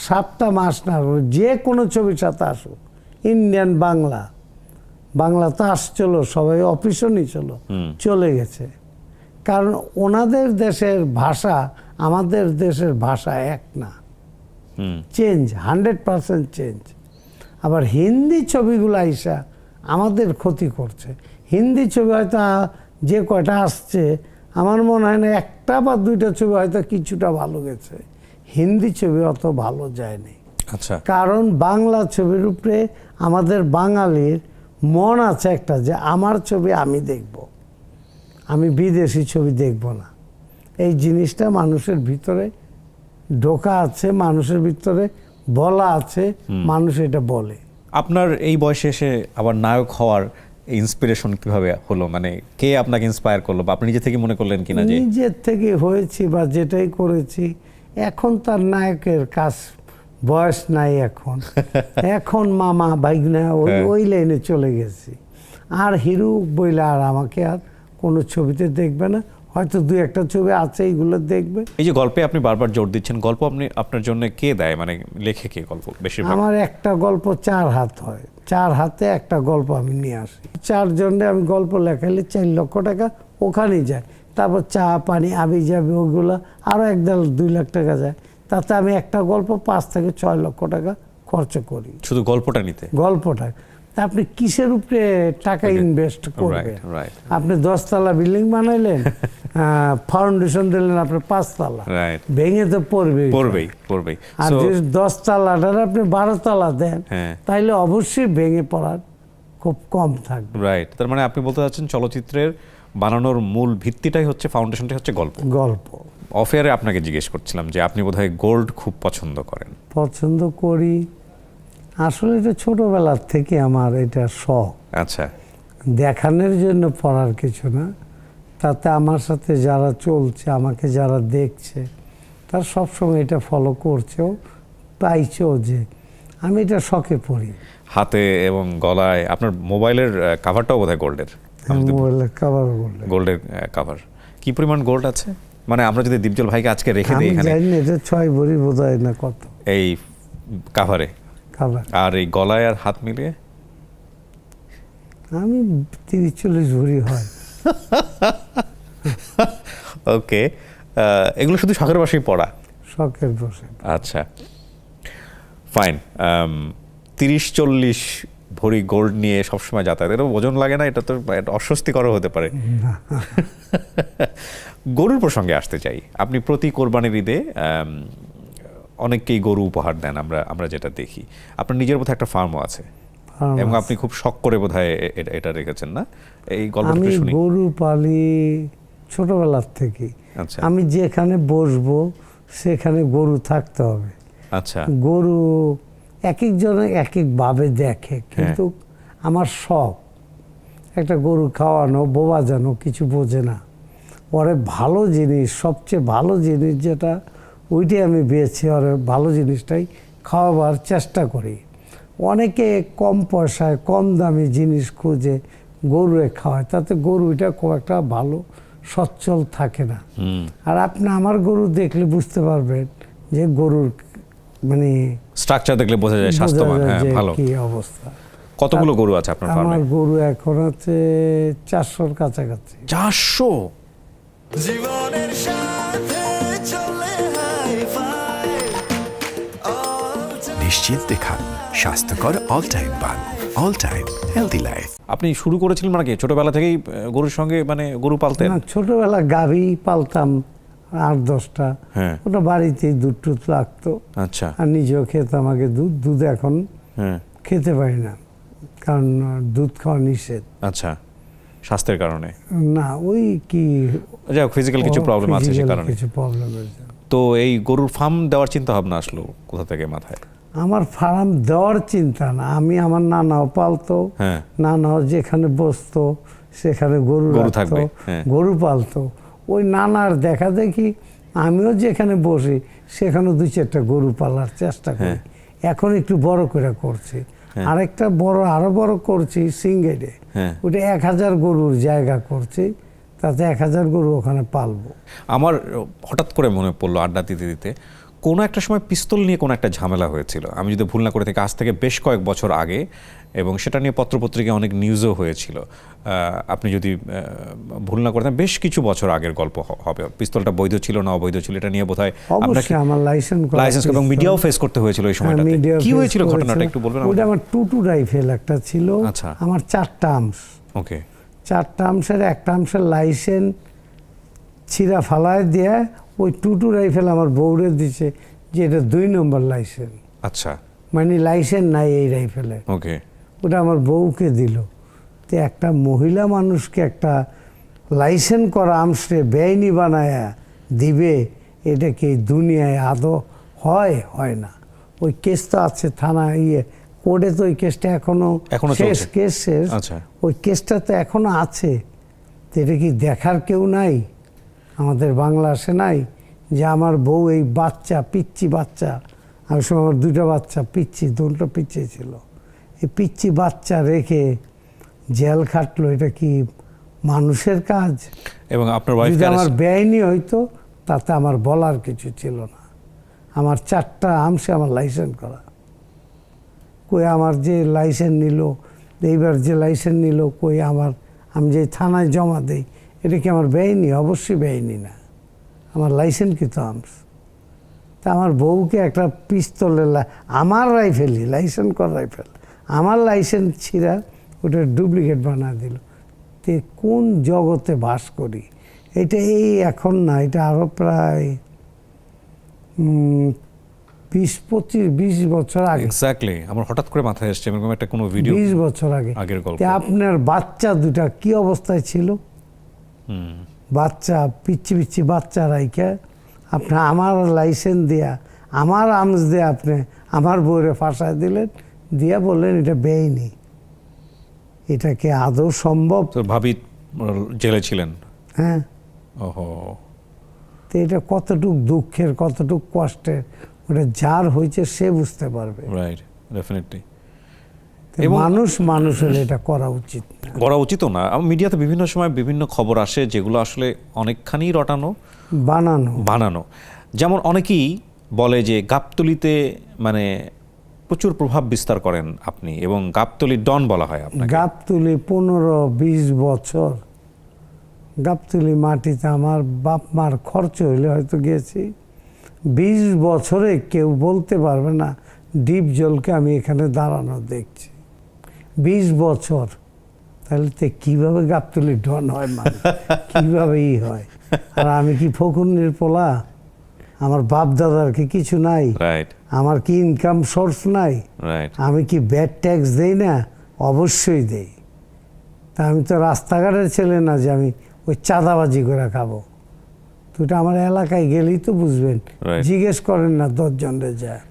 7টা মাস না, যে কোনো ছবির সাথে আসুক, ইন্ডিয়ান বাংলা তো আসছিল, সবাই অপিশনই চলে গেছে। কারণ ওনাদের দেশের ভাষা আমাদের দেশের ভাষা এক না, চেঞ্জ, 100% চেঞ্জ। আবার হিন্দি ছবিগুলো আইসা আমাদের ক্ষতি করছে। হিন্দি ছবি হয়তো যে কয়টা আসছে, আমার মনে হয় না 1টা বা 2টা ছবি হয়তো কিছুটা ভালো গেছে, হিন্দি ছবি অত ভালো যায়নি। আচ্ছা, কারণ বাংলা ছবির উপরে আমাদের বাঙালির মন আছে একটা, যে আমার ছবি আমি দেখব, আমি বিদেশি ছবি দেখব না। এই জিনিসটা মানুষের ভিতরে ঢোকা আছে, মানুষের ভিতরে বলা আছে, মানুষ এটা বলে। আপনার এই বয়সে এসে আবার নায়ক হওয়ার ইন্সপিরেশন কিভাবে হলো, মানে কে আপনাকে ইন্সপায়ার করলো, বা আপনি নিজে থেকে মনে করলেন কিনা যে নিজের থেকে হয়েছি বা যেটাই করেছি, এখন তার নায়কের কাজ বয়স নাই এখন। এখন মামা ভাইগনা ওই লাইনে চলে গেছি। আর হিরো বইলে আর আমাকে আর কোনো ছবিতে দেখবে না, হয়তো দুই একটা ছবি আছে এইগুলো দেখবে। এই যে গল্পে আপনি বারবার জোর দিচ্ছেন, গল্প আপনি আপনার জন্য কে দেয়, মানে লেখে কে গল্প বেশিরভাগ? আমার একটা গল্প 4 হাত হয়, 4 হাতে একটা গল্প আমি নিয়ে আসি। 4 জনে আমি গল্প লেখাইলে 4 লক্ষ টাকা ওখানেই যায়। তারপর চা পানি আবি যাবে ওগুলো আরও 1-2 লাখ টাকা যায়। তাতে আমি একটা গল্প 5 থেকে 6 লক্ষ টাকা খরচ করি শুধু গল্পটা নিতে। গল্পটা। তা আপনি কিসের উপরে টাকা ইনভেস্ট করবেন? right. আপনি 10 তলা বিল্ডিং বানাইলেন, ফাউন্ডেশন দিলেন আপনার 5 তলা, Right. ভেঙে তো পড়বেই। আর So, যদি 10 তলাটার আপনি 12 তলা দেন, হ্যাঁ। তাইলে অবশ্যই ভেঙে পড়ার খুব কম থাকবে। রাইট, তার মানে আপনি বলতে চাচ্ছেন চলচ্চিত্রের বানানোর মূল ভিত্তিটাই হচ্ছে, ফাউন্ডেশনটাই হচ্ছে গল্প। অফেয়ারে আপনাকে জিজ্ঞেস করছিলাম যে আপনি বোধহয় গোল্ড খুব পছন্দ করেন। পছন্দ করি, আসলে এটা ছোটবেলার থেকে আমার এটা শখ। আচ্ছা, দেখানোর জন্য পড়ার কিছু না, তাতে আমার সাথে যারা চলছে, আমাকে যারা দেখছে, তারা সবসময় এটা ফলো করছেও, পাইছেও যে আমি এটা শখে পড়ি। হাতে এবং গলায় আপনার মোবাইলের কাভারটাও বোধহয় গোল্ডের। মোবাইলের কভার বললে গোল্ডের কাভার। কি পরিমাণ গোল্ড আছে, মানে আমরা যদি দীপজল ভাইকে আজকে রেখে দিই আমি এখানে, জানি না, এটা 6 ভরি বোধ হয় না কত এই কাভারে খাবার। আর এই গলায় আর হাত মিলিয়ে আমি 30-40 ভরি হয়। ওকে, এগুলো শুধু শখের বসেই পড়া? শখের বসে। আচ্ছা, ফাইন। 30-40 ভরি গোল্ড নিয়ে সবসময় যাতায়াত, এটা ওজন লাগে না? এটা তো অস্বস্তিকরও হতে পারে। গরুর প্রসঙ্গে আসতে চাই। আপনি প্রতি কোরবানির ঈদে অনেককেই গরু উপহার দেন, আমরা যেটা দেখি। আপনার নিজের বোধহয় একটা ফার্মও আছে, এবং আপনি খুব শখ করে বোধহয় এটা রেখেছেন, না? এই গল্পটা আমি শুনি। গরু পালি ছোটবেলার থেকে। আচ্ছা আমি যেখানে বসবো সেখানে গরু থাকতে হবে। আচ্ছা, গরু এক একজনে এক এক ভাবে দেখে, কিন্তু আমার শখ একটা গরু খাওয়ানো, বোবা যেন কিছু বোঝে না, পরে ভালো জিনিস, সবচেয়ে ভালো জিনিস যেটা, ওইটাই আমি বেছে আর ভালো জিনিসটাই খাওয়াবার চেষ্টা করি। অনেকে কম পয়সায় কম দামি জিনিস খুঁজে গরুরে খাওয়ায়, তাতে গরুটা খুব একটা ভালো সচ্ছল থাকে না। আর আপনি আমার গরু দেখলে বুঝতে পারবেন যে গরুর মানে স্ট্রাকচার দেখলে বোঝা যায় স্বাস্থ্যবান, বোঝা যায় হ্যাঁ, যে ভালো। কি অবস্থা। কতগুলো গরু আছে আপনার ফার্মে? আমার গরু এখন আছে 400-র কাছাকাছি। 400? জীবনের সাথে চলে হাই ফাই। নিশ্চিন্তে খান স্বাস্থ্যকর অল টাইম পান। All Time healthy life. আপনি শুরু করেছিলেন মানে কি ছোটবেলা থেকেই গরুর সঙ্গে, মানে গরু পালতেন? না, ছোটবেলা গাভী পালতাম 8-10টা। হ্যাঁ। ওটা বাড়িতেই দুধ টুধ লাগতো, আচ্ছা, আর নিজেও খেতাম আগে দুধ এখন হ্যাঁ, খেতে পারি না, কারণ দুধ খাওয়া নিষেধ। আচ্ছা, স্বাস্থ্যের কারণে? না, ওই কি যাই হোক, ফিজিক্যাল কিছু প্রবলেম আছে সে physical কারণে। কিছু প্রবলেমের জন্য। তো এই গরুর ফার্ম দেওয়ার চিন্তা ভাবনা আসলো কোথা থেকে মাথায়? আমার ফার্ম দেওয়ার চিন্তা না, আমি আমার নানাও পালতো, হ্যাঁ। নানাও যেখানে বসতো সেখানে গরু রাখতো, থাকবে, হ্যাঁ। গরু পালতো। ওই নানার দেখা দেখি আমিও যেখানে বসি সেখানে 2-4টা গরু পালার চেষ্টা করি। এখন একটু বড় করে করছি, আরেকটা আরো বড় করছি সিঙ্গেলে। হ্যাঁ। ওটা 1000 গরুর জায়গা করছি, তাতে 1000 গরু ওখানে পালবো। আমার হঠাৎ করে মনে পড়লো আড্ডা দিতে দিতে, কোনো একটা সময় পিস্তল নিয়ে কোনো একটা ঝামেলা হয়েছিল, আমি যদি ভুল না করে থাকি, আজ থেকে বেশ কয়েক বছর আগে, এবং সেটা নিয়ে পত্রপত্রিকায় অনেক নিউজও হয়েছিল। আপনি যদি ভুল না করে থাকেন, বেশ কিছু বছর আগের গল্প হবে। পিস্তলটা বৈধ ছিল না অবৈধ ছিল এটা নিয়ে বোধহয় অবশ্যই আমার লাইসেন্স এবং মিডিয়াও ফেস করতে হয়েছিল এই সময়টাতে। কি হয়েছিল ঘটনাটা একটু বলবেন? ওটা আমার 22 রাইফেল একটা ছিল। আচ্ছা। আমার 4টা আর্মস। ওকে। 4টা আর্মসের একটা আর্মসের লাইসেন্স ছিঁড়া ফালায় দিয়ে ওই 22 রাইফেল আমার বউরে দিছে যে এটা 2 নম্বর লাইসেন্স, আচ্ছা, মানে লাইসেন্স নাই এই রাইফেলে। ওকে। ওটা আমার বউকে দিল। তো একটা মহিলা মানুষকে একটা লাইসেন্স করা আর্মসে বেআইনি বানায়া দিবে, এটা কি দুনিয়ায় আদৌ হয় না? ওই কেস তো আছে থানা কোর্টে তো ওই কেসটা এখনো এখনো শেষ, চলছে? কেস শেষ, আচ্ছা। ওই কেসটা তো এখনো আছে। তো এটা কি দেখার কেউ নাই আমাদের বাংলাদেশে? নাই যে আমার বউ এই বাচ্চা, পিচ্চি বাচ্চা, আমি সময় আমার দুটো বাচ্চা পিচ্চি, দুটো পিচ্চি ছিল, এই পিচ্চি বাচ্চা রেখে জেল খাটলো, এটা কি মানুষের কাজ? এবং আপনার ওয়াইফ যদি আমার বেআইনি হইতো তাতে আমার বলার কিছু ছিল না। আমার 4টা আমসে আমার লাইসেন্স করা, কই আমার যে লাইসেন্স নিল, এইবার যে লাইসেন্স নিল, কই আমার, আমি যে থানায় জমা দেই, এটা কি আমার বেআইনি? অবশ্যই বেআইনি না, আমার লাইসেন্স কি তো আমস। তা আমার বউকে একটা পিস্তলের আমার রাইফেলই, লাইসেন্স করা রাইফেল, আমার লাইসেন্স ছিঁড়া ওটা ডুপ্লিকেট বানা দিল। তে কোন জগতে বাস করি? এটা এই এখন না, এটা আরও প্রায় 20 বছর আগে, এক্স্যাক্টলি আমার হঠাৎ করে মাথায় এসেছে এরকম একটা কোনো ভিডিও 20 বছর আগে। আগের গল্প। তে আপনার বাচ্চা দুটা কি অবস্থায় ছিল? বাচ্চা পিচ্ছি পিচ্ছি বাচ্চা রাইখা আপনি আমার লাইসেন্স দেয়া, আমার আমস দিয়ে আপনি আমার বউরে ফাঁসায় দিলেন, দিয়া বললেন এটা বেআইনি। এটা কি আদৌ সম্ভব? তো ভাবি জেলে ছিলেন? হ্যাঁ। ওহো, তো এটা কতটুক দুঃখের, কতটুক কষ্টের, ওটা যার হয়েছে সে বুঝতে পারবে। Right, definitely. তো মানুষ হলে এটা করা উচিত না। করা উচিতও না। মিডিয়াতে বিভিন্ন সময় বিভিন্ন খবর আসে যেগুলো আসলে অনেকখানি রটানো, বানানো। যেমন অনেকেই বলে যে গাবতলীতে মানে প্রচুর প্রভাব বিস্তার করেন আপনি, এবং গাবতলীর ডন বলা হয় আপনাকে। গাবতলী 15-20 বছর গাবতলী মাটিতে আমার বাপ মার খরচ হইলে হয়তো গেছি। 20 বছরে কেউ বলতে পারবে না ডিপ জলকে আমি এখানে দাঁড়ানো দেখছি। 20 বছর, তাহলে তো কীভাবে গাবতলী ডন হয়, মানে কীভাবে হয়? আর আমি কি ফকুন্নির পোলা? আমার বাপ দাদার কি কিছু নাই? রাইট, আমার কি ইনকাম সোর্স নাই? রাইট। আমি কি ব্যাড ট্যাক্স দেই না? অবশ্যই দেই। তা আমি তো রাস্তাঘাটের ছেলে না যে আমি ওই চাঁদাবাজি করে খাবো। তো এটা আমার এলাকায় গেলেই তো বুঝবেন। Right. জিজ্ঞেস করেন না 10 জনের যায়,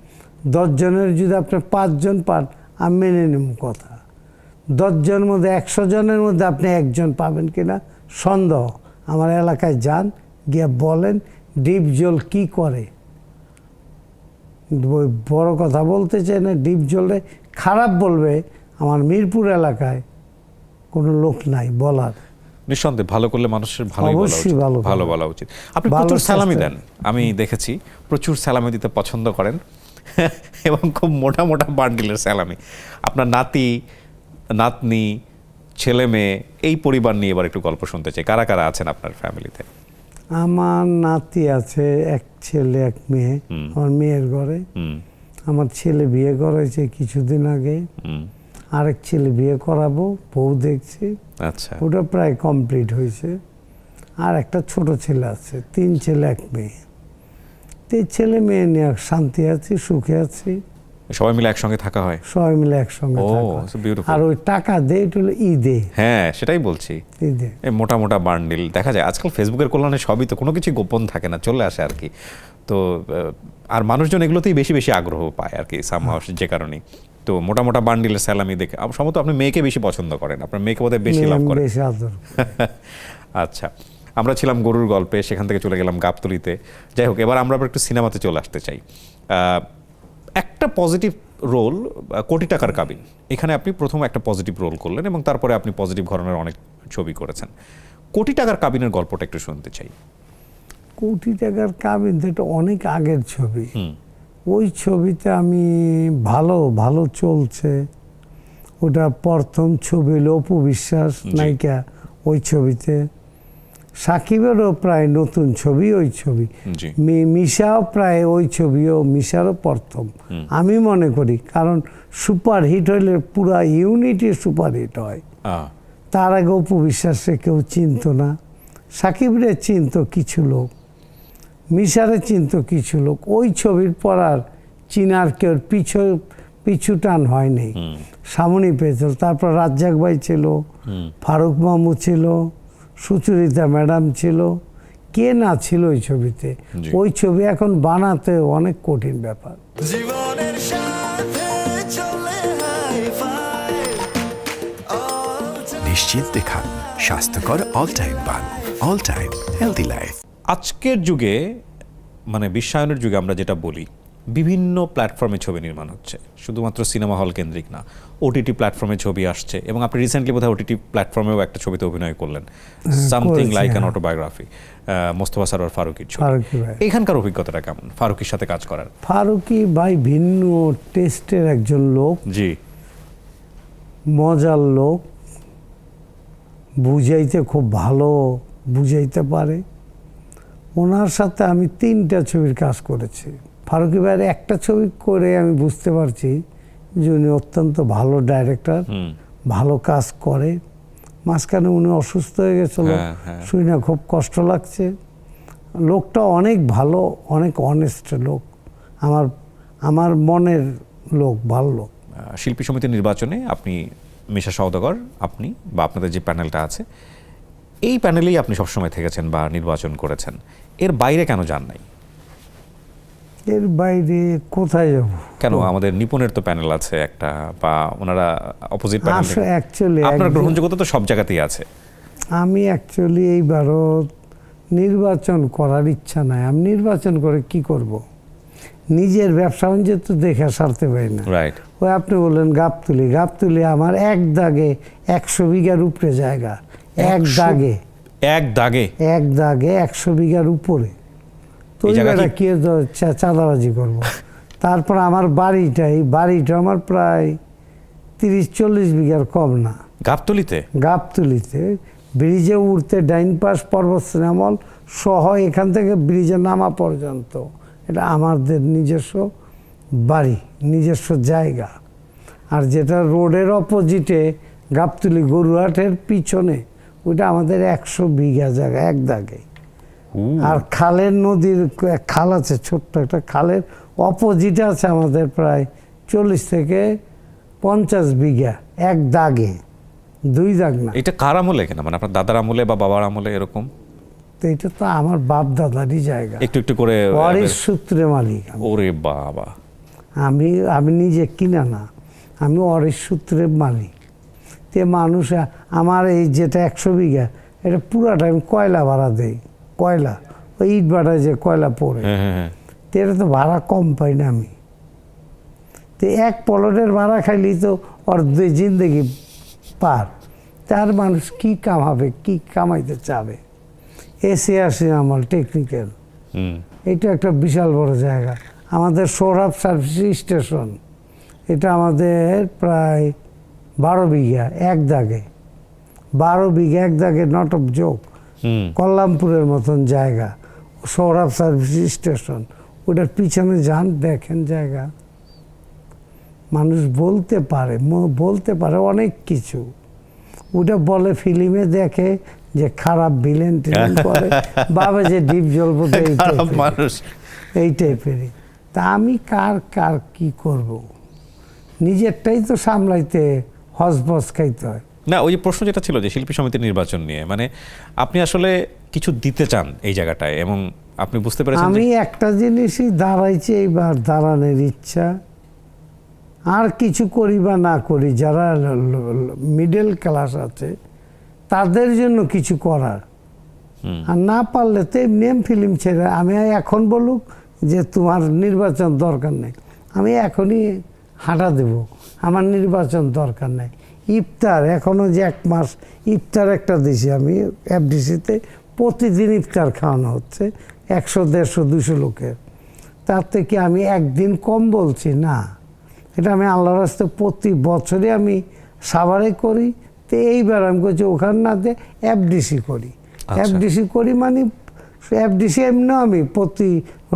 10 জনের যদি আপনি 5 জন পান আমি মেনে নেব কথা। 10 জনের মধ্যে 100 জনের মধ্যে আপনি 1 জন পাবেন কিনা সন্দেহ। আমার এলাকায় যান, গিয়ে বলেন ডিপ জল কি করে। ওই বড় কথা বলতে চাই না, ডিপ জলে খারাপ বলবে আমার মিরপুর এলাকায় কোনো লোক নাই বলার। নিঃসন্দেহে ভালো করলে মানুষের ভালোই বলা অবশ্যই উচিত, ভালো ভালো বলা। বলা উচিত। আপনি ভালো প্রচুর সালামি চেষ্টা। দেন, আমি দেখেছি প্রচুর সালামি দিতে পছন্দ করেন এবং খুব মোটা মোটা বান্ডিলের সালামি। আপনার নাতি নাতনি ছেলে মেয়ে এই পরিবার নিয়ে এবার একটু গল্প শুনতে চাই। কারা কারা আছেন আপনার ফ্যামিলিতে? আমার নাতি আছে, 1 ছেলে 1 মেয়ে। আমার মেয়ের ঘরে। আমার ছেলে বিয়ে করেছে কিছুদিন আগে। আরেক ছেলে বিয়ে করাবো, বউ দেখছি, আচ্ছা, ওটা প্রায় কমপ্লিট হয়েছে। আর একটা ছোট ছেলে আছে, 3 ছেলে 1 মেয়ে। তো এই ছেলে মেয়ে নিয়ে শান্তি আছি, সুখে আছি। সবাই মিলে একসঙ্গে থাকা হয়? সবাই মিলে একসঙ্গে ও, থাকা। so beautiful. আর ওই টাকা দেয় এটা হলো ঈদে। হ্যাঁ, সেটাই বলছি। ঈদে এই মোটা মোটা বান্ডিল দেখা যায় আজকাল ফেসবুকের কল্যাণে, সবই তো, কোনো কিছু গোপন থাকে না, চলে আসে আর কি। তো আর মানুষজন এগুলোতেই বেশি বেশি আগ্রহ পায় আর কি, সামহাও, যে কারণেই। তো মোটা মোটা বান্ডিলের সালামি দেখে সম্ভবত আপনি মেয়েকে বেশি পছন্দ করেন, আপনার মেয়েকে বোধহয় বেশি লাভ করেন। বেশি আদর। আচ্ছা, আমরা ছিলাম গরুর গল্পে, সেখান থেকে চলে গেলাম গাবতলীতে। যাই হোক, এবার আমরা আবার একটু সিনেমাতে চলে আসতে চাই। একটা পজিটিভ রোল, কোটি টাকার কাবিন, এখানে আপনি প্রথম একটা পজিটিভ রোল করলেন এবং তারপরে আপনি পজিটিভ ঘরানার অনেক ছবি করেছেন। কোটি টাকার কাবিনের গল্পটা একটু শুনতে চাই। কোটি টাকার কাবিন তো এটা অনেক আগের ছবি। ওই ছবিতে আমি ভালো চলছে। ওটা প্রথম ছবি হলো অপু বিশ্বাস নায়িকা ওই ছবিতে। সাকিবেরও প্রায় নতুন ছবি ওই ছবি। মিশাও প্রায় ওই ছবিও, মিশারও প্রথম আমি মনে করি, কারণ সুপারহিট হইলে পুরা ইউনিটি সুপারহিট হয়। তার আগে অপু বিশ্বাসে কেউ চিনত না, সাকিবরে চিনত কিছু লোক, মিশারে চিনত কিছু লোক। ওই ছবির পর আর চিনার কেউ পিছু টান হয়নি। সামনে পেয়েছিল, তারপর রাজ্জাক ভাই ছিল, ফারুক মামু ছিল, সুচরিতা ম্যাডাম ছিল, কে না ছিল ওই ছবিতে। ওই ছবি এখন বানাতে অনেক কঠিন ব্যাপার। জীবনের সাথে চলে নিশ্চিন্তে খান স্বাস্থ্যকর অল টাইম পান। All Time healthy life. আজকের যুগে মানে বিশ্বায়নের যুগে আমরা যেটা বলি, বিভিন্ন প্ল্যাটফর্মে ছবি নির্মাণ হচ্ছে, শুধুমাত্র সিনেমা হল কেন্দ্রিক না, ওটিটি প্ল্যাটফর্মে ছবি আসছে। এবং আপনি রিসেন্টলি বোধহয় ওটিটি প্ল্যাটফর্মেও একটা ছবিতে অভিনয় করলেন, সামথিং করেছি, লাইক অ্যান হ্যাঁ। অটোবায়োগ্রাফি, মোস্তফা সরোয়ার ফারুকীর ছবি। ফারুকী ভাই। এখানকার অভিজ্ঞতাটা কেমন ফারুকীর সাথে কাজ করার? ফারুকী ভাই ভিন্ন টেস্টের একজন লোক, জি, মজার লোক, বুঝাইতে খুব ভালো বুঝাইতে পারে। ওনার সাথে আমি 3টা ছবির কাজ করেছি। ফারুকী ভাইয়ের একটা ছবি করে আমি বুঝতে পারছি যে উনি অত্যন্ত ভালো ডাইরেক্টর, ভালো কাজ করে। মাঝখানে উনি অসুস্থ হয়ে গেছিল, হ্যাঁ, হ্যাঁ। শুই না খুব কষ্ট লাগছে। লোকটা অনেক ভালো, অনেক অনেস্ট লোক, আমার মনের লোক, ভালো লোক। শিল্পী সমিতির নির্বাচনে আপনি, মিশা সওদাগর, আপনি বা আপনাদের যে প্যানেলটা আছে, এই প্যানেলেই আপনি সবসময় থেকেছেন বা নির্বাচন করেছেন। এর বাইরে কেন যান নাই? এর বাইরে কোথায় যাব? কেন? আমাদের নিপুণের তো প্যানেল আছে একটা, বা ওনারা অপোজিট প্যানেল। আসলে অ্যাকচুয়ালি আপনার গ্রহণযোগ্যতা তো সব জায়গাতেই আছে। আমি অ্যাকচুয়ালি এইবারও নির্বাচন করার ইচ্ছা নাই। আমি নির্বাচন করে কি করব? নিজের ব্যবসা বাণিজ্য তো দেখে সারতে পারি না। রাইট। ওই আপনি বললেন গাবতলি আমার এক দাগে 100 বিঘার উপরে জায়গা, এক দাগে 100 বিঘার উপরে। তো এই জায়গা কি চাঁদাবাজি করব? তারপর আমার বাড়িটা আমার প্রায় 30-40 বিঘার কম না। গাবতলিতে ব্রিজে উঠতে ডাইন পাশ পর্বত শ্যামল সহ এখান থেকে ব্রিজে নামা পর্যন্ত এটা আমাদের নিজস্ব বাড়ি, নিজস্ব জায়গা। আর যেটা রোডের অপোজিটে গাবতলি গরুহাটের পিছনে, ওইটা আমাদের 100 বিঘা জায়গা এক দাগে। আর খালের নদীর খাল আছে, ছোট্ট একটা খালের অপোজিটে আছে আমাদের প্রায় 40 থেকে 50 বিঘা এক দাগে, 2 দাগ না। এটা কার আমলে কেনা, মানে আপনার দাদার আমলে বা বাবার আমলে এরকম? তো এটা তো আমার বাপ দাদারই জায়গা, একটু করে। ওয়ারিশ সূত্রে মালিক আমি। ওরে বাবা! আমি নিজে কিনা না, আমি ওয়ারিশ সূত্রে মালিক। তে মানুষ আমার এই যেটা 100 বিঘা, এটা পুরাটা আমি কয়লা ভাড়া দেই। কয়লা, ওই ইট ভাড়ায় যে কয়লা পড়ে, তো এটা তো ভাড়া কম পাই না আমি। তো এক পলটের ভাড়া খাইলেই তো ওর 2 জিন্দগি পার। তার মানুষ কি কামাবে, কি কামাইতে চাবে? এসে আসে আমার টেকনিক্যাল, এটা একটা বিশাল বড় জায়গা। আমাদের সৌরভ সার্ভিস স্টেশন, এটা আমাদের প্রায় 12 বিঘা এক দাগে, 12 বিঘা এক দাগে, নট অফ জোক। কল্যাণপুরের মতন জায়গা সৌরভ সার্ভিস স্টেশন, ওটার পিছনে যান, দেখেন জায়গা। মানুষ বলতে পারে অনেক কিছু। ওটা বলে ফিল্মে দেখে যে খারাপ ভিলেন টিলেন করে, ভাবে যে ডিপ জলব এই টাইপেরই। তা আমি কার কি করব? নিজেরটাই তো সামলাইতে হজবজ খাইতে হয়। না, ওই প্রশ্ন যেটা ছিল যে শিল্পী সমিতির নির্বাচন নিয়ে, মানে আপনি আসলে কিছু দিতে চান এই জায়গাটায়, এবং আপনি বুঝতে পেরেছেন আমি একটা জিনিসই দাঁড়াইছি, এইবার দাঁড়ানোর ইচ্ছা। আর কিছু করি বা না করি, যারা মিডল ক্লাস আছে তাদের জন্য কিছু করার, আর না পারলে তো এমনি ফিল্ম ছেড়ে আমি এখন বলুক যে তোমার নির্বাচন দরকার নেই, আমি এখনই হাঁটা দেব, আমার নির্বাচন দরকার নেই। ইফতার এখনও যে 1 মাস ইফতার একটা দিছি আমি এফডিসিতে, প্রতিদিন ইফতার খাওয়ানো হচ্ছে 100, 150, 200 লোকের। তার থেকে আমি একদিন কম বলছি না, এটা আমি আল্লাহর রাস্তায় প্রতি বছরই আমি সাভারে করি। তো এইবার আমি করছি ওখানে না দিয়ে এফডিসি করি। এফডিসি করি মানে এফডিসি এমনি আমি প্রতি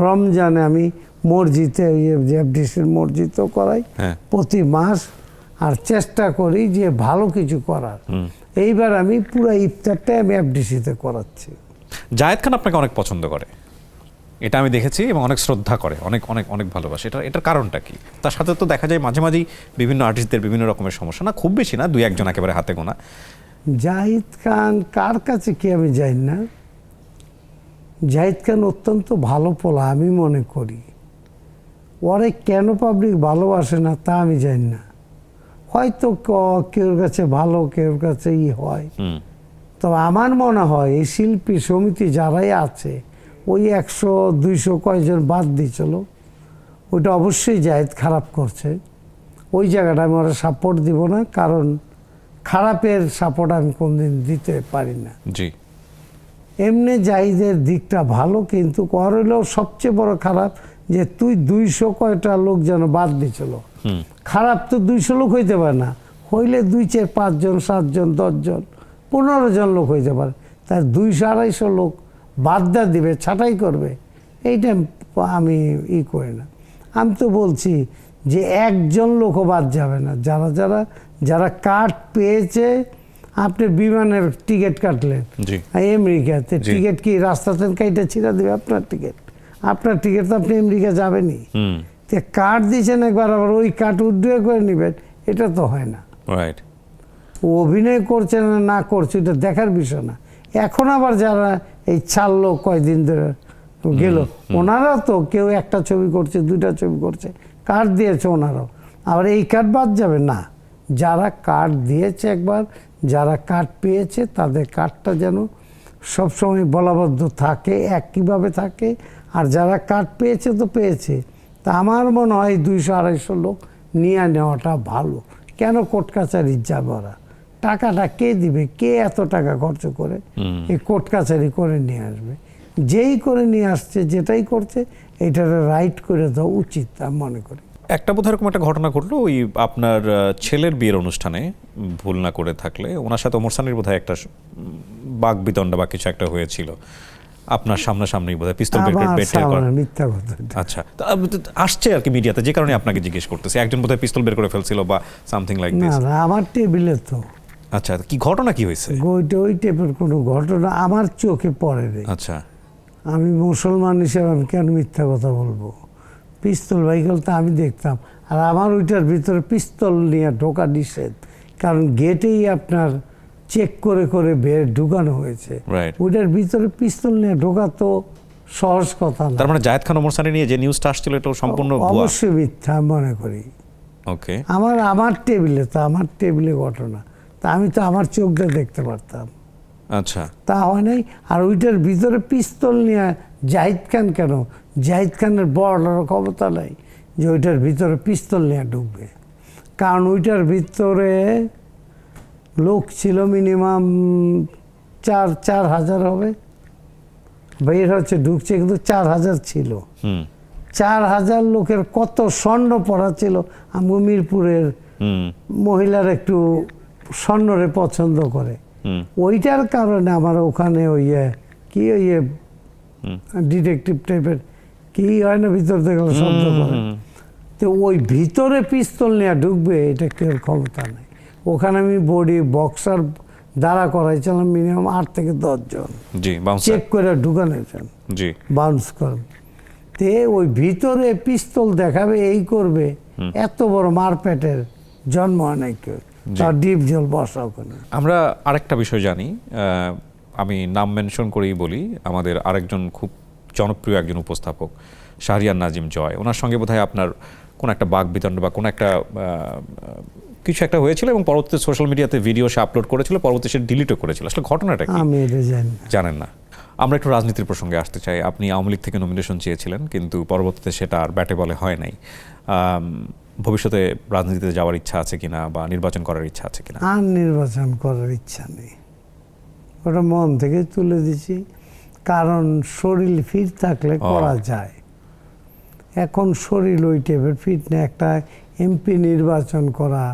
রমজানে আমি মসজিদে এফডিসির মসজিদও করাই প্রতি মাস, আর চেষ্টা করি যে ভালো কিছু করার। এইবার আমি পুরো ইফতারটাই আমি এফডিসিতে করাচ্ছি। জায়েদ খান আপনাকে অনেক পছন্দ করে, এটা আমি দেখেছি, এবং অনেক শ্রদ্ধা করে, অনেক অনেক অনেক ভালোবাসে। এটার কারণটা কি? তার সাথে তো দেখা যায় মাঝে মাঝেই বিভিন্ন আর্টিস্টদের বিভিন্ন রকমের সমস্যা, না খুব বেশি না, 2-1 জন একেবারে হাতে গোনা। জাহিদ খান কার কাছে কি আমি জানি না। জাহিদ খান অত্যন্ত ভালো পোলা আমি মনে করি। ওরে কেন পাবলিক ভালোবাসে না তা আমি জানি না। হয়তো কেউর কাছে ভালো, কেউর কাছে হয়। হুম তবে আমার মনে হয় এই শিল্পী সমিতি যারাই আছে, ওই 100-200 কয়জন বাদ দিয়েছিল, ওইটা অবশ্যই জায়েদ খারাপ করছে। ওই জায়গাটা আমি ওরা সাপোর্ট দিব না, কারণ খারাপের সাপোর্ট আমি কোনদিন দিতে পারি না। জি এমনি জাহিদের দিকটা ভালো, কিন্তু কর হইলেও সবচেয়ে বড় খারাপ যে তুই 200 কয়টা লোক যেন বাদ দিছিল। খারাপ তো 200 লোক হইতে পারে না, হইলে 2-4-5 জন, 7 জন, 10 জন, 15 জন লোক হইতে পারে। তার 200-250 লোক বাদ দিবে, ছাঁটাই করবে, এইটা আমি করি না। আমি তো বলছি যে একজন লোকও বাদ যাবে না। যারা কার্ড পেয়েছে, আপনি বিমানের টিকিট কাটলেন জি আমেরিকাতে, জি। টিকিট কি রাস্তাতে কাইটা ছিঁড়া দেবে? আপনার টিকিট তো আপনি আমেরিকা যাবেনই। হুম তো কার্ড দিয়েছেন একবার, আবার ওই কার্ড উইথড্র করে নেবেন, এটা তো হয় না। রাইট ও অভিনয় করছে না করছে এটা দেখার বিষয় না। এখন আবার যারা এই ছাড়লো কয়দিন ধরে গেল, ওনারা তো কেউ একটা ছবি করছে, 2টা ছবি করছে, কার্ড দিয়েছে ওনারাও, আবার এই কার্ড বাদ যাবে না। যারা কার্ড দিয়েছে একবার, যারা কার্ড পেয়েছে, তাদের কার্ডটা যেন সবসময় বলাবদ্ধ থাকে, একইভাবে থাকে। আর যারা কার্ড পেয়েছে তো পেয়েছে, তা আমার মনে হয় 200-250 লোক নিয়ে নেওয়াটা ভালো। কেন কোর্ট কাছারি যাবে ওরা? টাকাটা কে দিবে? কে এত টাকা খরচ করে এই কোর্ট কাছারি করে নিয়ে আসবে? যেই করে নিয়ে আসছে, যেটাই করছে, এইটার রাইট করে দেওয়া উচিত আমি মনে করি। একটা বোধহয় এরকম একটা ঘটনা ঘটলো ওই আপনার ছেলের বিয়ের অনুষ্ঠানে, ভুল না করে থাকলে ওনার সাথে ওমর সানির বোধহয় একটা বাক বিতণ্ড বা কিছু একটা হয়েছিল আপনার সামনাসামনি, বোধহয় পিস্তল বের করে আমার বের টের সামনে করা। মিথ্যা কথা এটা। আচ্ছা আসছে আর কি মিডিয়াতে, যে কারণে আপনাকে জিজ্ঞেস করতেছি। একজন বোধহয় পিস্তল বের করে ফেলছিল বা সামথিং লাইক না দিস। না, আমার টেবিলে তো আচ্ছা কি ঘটনা কি হয়েছে? ওই টাইপের কোনো ঘটনা আমার চোখে পড়ে রে। আচ্ছা আমি মুসলমান হিসেবে আমি কেন মিথ্যা কথা বলবো? পিস্তল বাইকেল তো আমি দেখতাম, আর আমার ওইটার ভিতরে পিস্তল নিয়ে ঢোকা নিষেধ, কারণ গেটেই আপনার চেক করে করে ঢুকানো হয়েছে। Right. ওইটার ভিতরে পিস্তল নিয়ে ঢোকা তো সহজ কথা না। তার মানে জায়েদ খান ওমর সানি নিয়ে যে নিউজটা আসছিল এটা সম্পূর্ণ ভুয়া। অবশ্যই মিথ্যা আমি মনে করি। ওকে আমার টেবিলে ঘটনা, তা আমি তো আমার চোখটা দেখতে পারতাম, আচ্ছা তা হয় নাই। আর ওইটার ভিতরে পিস্তল নিয়ে জাহিদ খান কেন? জাহিদ খানের বড় ক্ষমতা নাই যে ওইটার ভিতরে পিস্তল নিয়ে ঢুকবে, কারণ ওইটার ভিতরে লোক ছিল মিনিমাম 4,000 হবে, বের হচ্ছে ঢুকছে, কিন্তু 4,000 ছিল। 4,000 লোকের কত স্বর্ণ পড়া ছিল। আমি মিরপুরের মহিলার একটু স্বর্ণরে পছন্দ করে, ওইটার কারণে আমার ওখানে ডিটেকটিভ টাইপের কি হয় না, ভিতর থেকে শব্দ করে, তো ওই ভিতরে পিস্তল নিয়ে ঢুকবে, এটা কেউ ক্ষমতা নেই। ওখানে আমি বডি বক্সার দাঁড়া করাইছিলাম মিনিমাম 8 থেকে 10 জন, জি বাউন্সার চেক করে ঢুকানোছেন, জি বাউন্স করেন। তে ওই ভিতরে পিস্তল দেখাবে, এই করবে, এত বড় মারপেটের জন্ম হয় নাই কেউ, তার ডিপ জল বসা ওখানে। আমরা আরেকটা বিষয় জানি, আমি নাম মেনশন করেই বলি, আমাদের আরেকজন খুব জনপ্রিয় একজন উপস্থাপক শাহরিয়ার নাজিম জয়, ওনার সঙ্গে বোধহয় আপনার কোন একটা বাক বিতণ্ড বা কোন একটা কিছু একটা হয়েছিল, এবং পরবর্তীতে সোশ্যাল মিডিয়াতে ভিডিও সে আপলোড করেছিল, পরবর্তীতে সে ডিলিটও করেছিল। আসলে ঘটনাটা কি আমি এটা জানি না। জানেন না? আমরা একটু রাজনীতির প্রসঙ্গে আসতে চাই। আপনি আওয়ামী লীগ থেকে নমিনেশন চেয়েছিলেন, কিন্তু পরবর্তীতে সেটা আর ব্যাটে বলে হয় নাই। ভবিষ্যতে রাজনীতিতে যাওয়ার ইচ্ছা আছে কিনা, বা নির্বাচন করার ইচ্ছা আছে কিনা? আর নির্বাচন করার ইচ্ছা নেই, ওটা মন থেকে তুলে দিছি, কারণ শরীর ফিট থাকলে করা যায়। এখন শরীর ওই টাইপের ফিট নেই, একটা এমপি নির্বাচন করা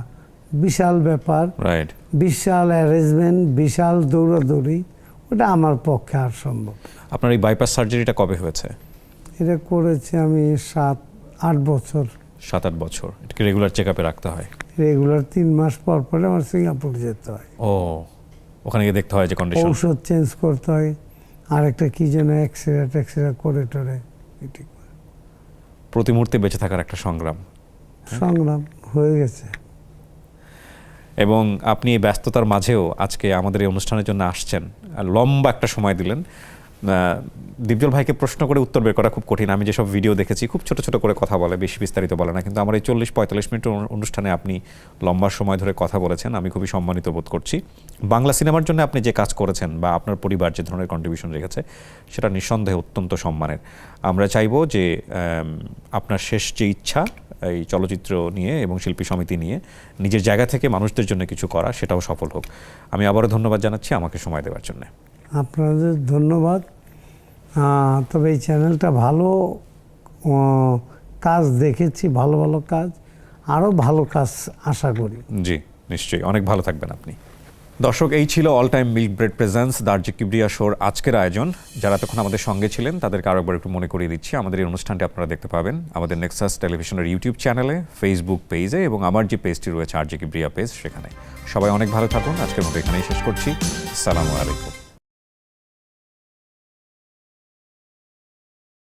বিশাল ব্যাপার, রাইট, বিশাল অ্যারেঞ্জমেন্ট, বিশাল দৌড়াদৌড়ি, ওটা আমার পক্ষে আর সম্ভব না। আপনার এই বাইপাস সার্জারিটা কবে হয়েছে? এটা করেছি আমি 7-8 বছর। 7-8 বছর। এটাকে রেগুলার চেক আপে রাখতে হয়? রেগুলার 3 মাস পর পরে আমার সিঙ্গাপুর যেতে হয়। ও, ওখানে গিয়ে দেখতে হয় যে কন্ডিশন। ঔষধ চেঞ্জ করতে হয়, আর একটা কি যেন এক্সরে করে টরে, প্রতি মুহূর্তে বেঁচে থাকার একটা সংগ্রাম হয়ে গেছে। এবং আপনি এই ব্যস্ততার মাঝেও আজকে আমাদের এই অনুষ্ঠানের জন্য আসছেন, আর লম্বা একটা সময় দিলেন। দীপজল ভাইকে প্রশ্ন করে উত্তর বের করা খুব কঠিন। আমি যেসব ভিডিও দেখেছি খুব ছোট ছোট করে কথা বলে, বেশি বিস্তারিত বলে না, কিন্তু আমার এই 40-45 মিনিট অনুষ্ঠানে আপনি লম্বা সময় ধরে কথা বলেছেন, আমি খুবই সম্মানিত বোধ করছি। বাংলা সিনেমার জন্য আপনি যে কাজ করেছেন বা আপনার পরিবার যে ধরনের কন্ট্রিবিউশন রেখেছে সেটা নিঃসন্দেহে অত্যন্ত সম্মানের। আমরা চাইবো যে আপনার শেষ যে ইচ্ছা এই চলচ্চিত্র নিয়ে এবং শিল্পী সমিতি নিয়ে নিজের জায়গা থেকে মানুষদের জন্য কিছু করা, সেটাও সফল হোক। আমি আবারও ধন্যবাদ জানাচ্ছি আমাকে সময় দেওয়ার জন্য। আপনাদের ধন্যবাদ। তবে এই চ্যানেলটা ভালো কাজ দেখেছি, ভালো ভালো কাজ, আরও ভালো কাজ আশা করি। জি নিশ্চয়ই, অনেক ভালো থাকবেন আপনি। দর্শক, এই ছিল All Time milk bread presents the RJ Kibria শোর আজকের আয়োজন। যারা তখন আমাদের সঙ্গে ছিলেন তাদেরকে আরেকবার একটু মনে করিয়ে দিচ্ছি, আমাদের এই অনুষ্ঠানটি আপনারা দেখতে পাবেন আমাদের নেক্সাস টেলিভিশনের ইউটিউব চ্যানেলে, ফেসবুক পেজে এবং আমার যে পেজটি রয়েছে আরজি কিবরিয়া পেজ, সেখানে। সবাই অনেক ভালো থাকুন। আজকের মতো এখানেই শেষ করছি। আসসালামু আলাইকুম।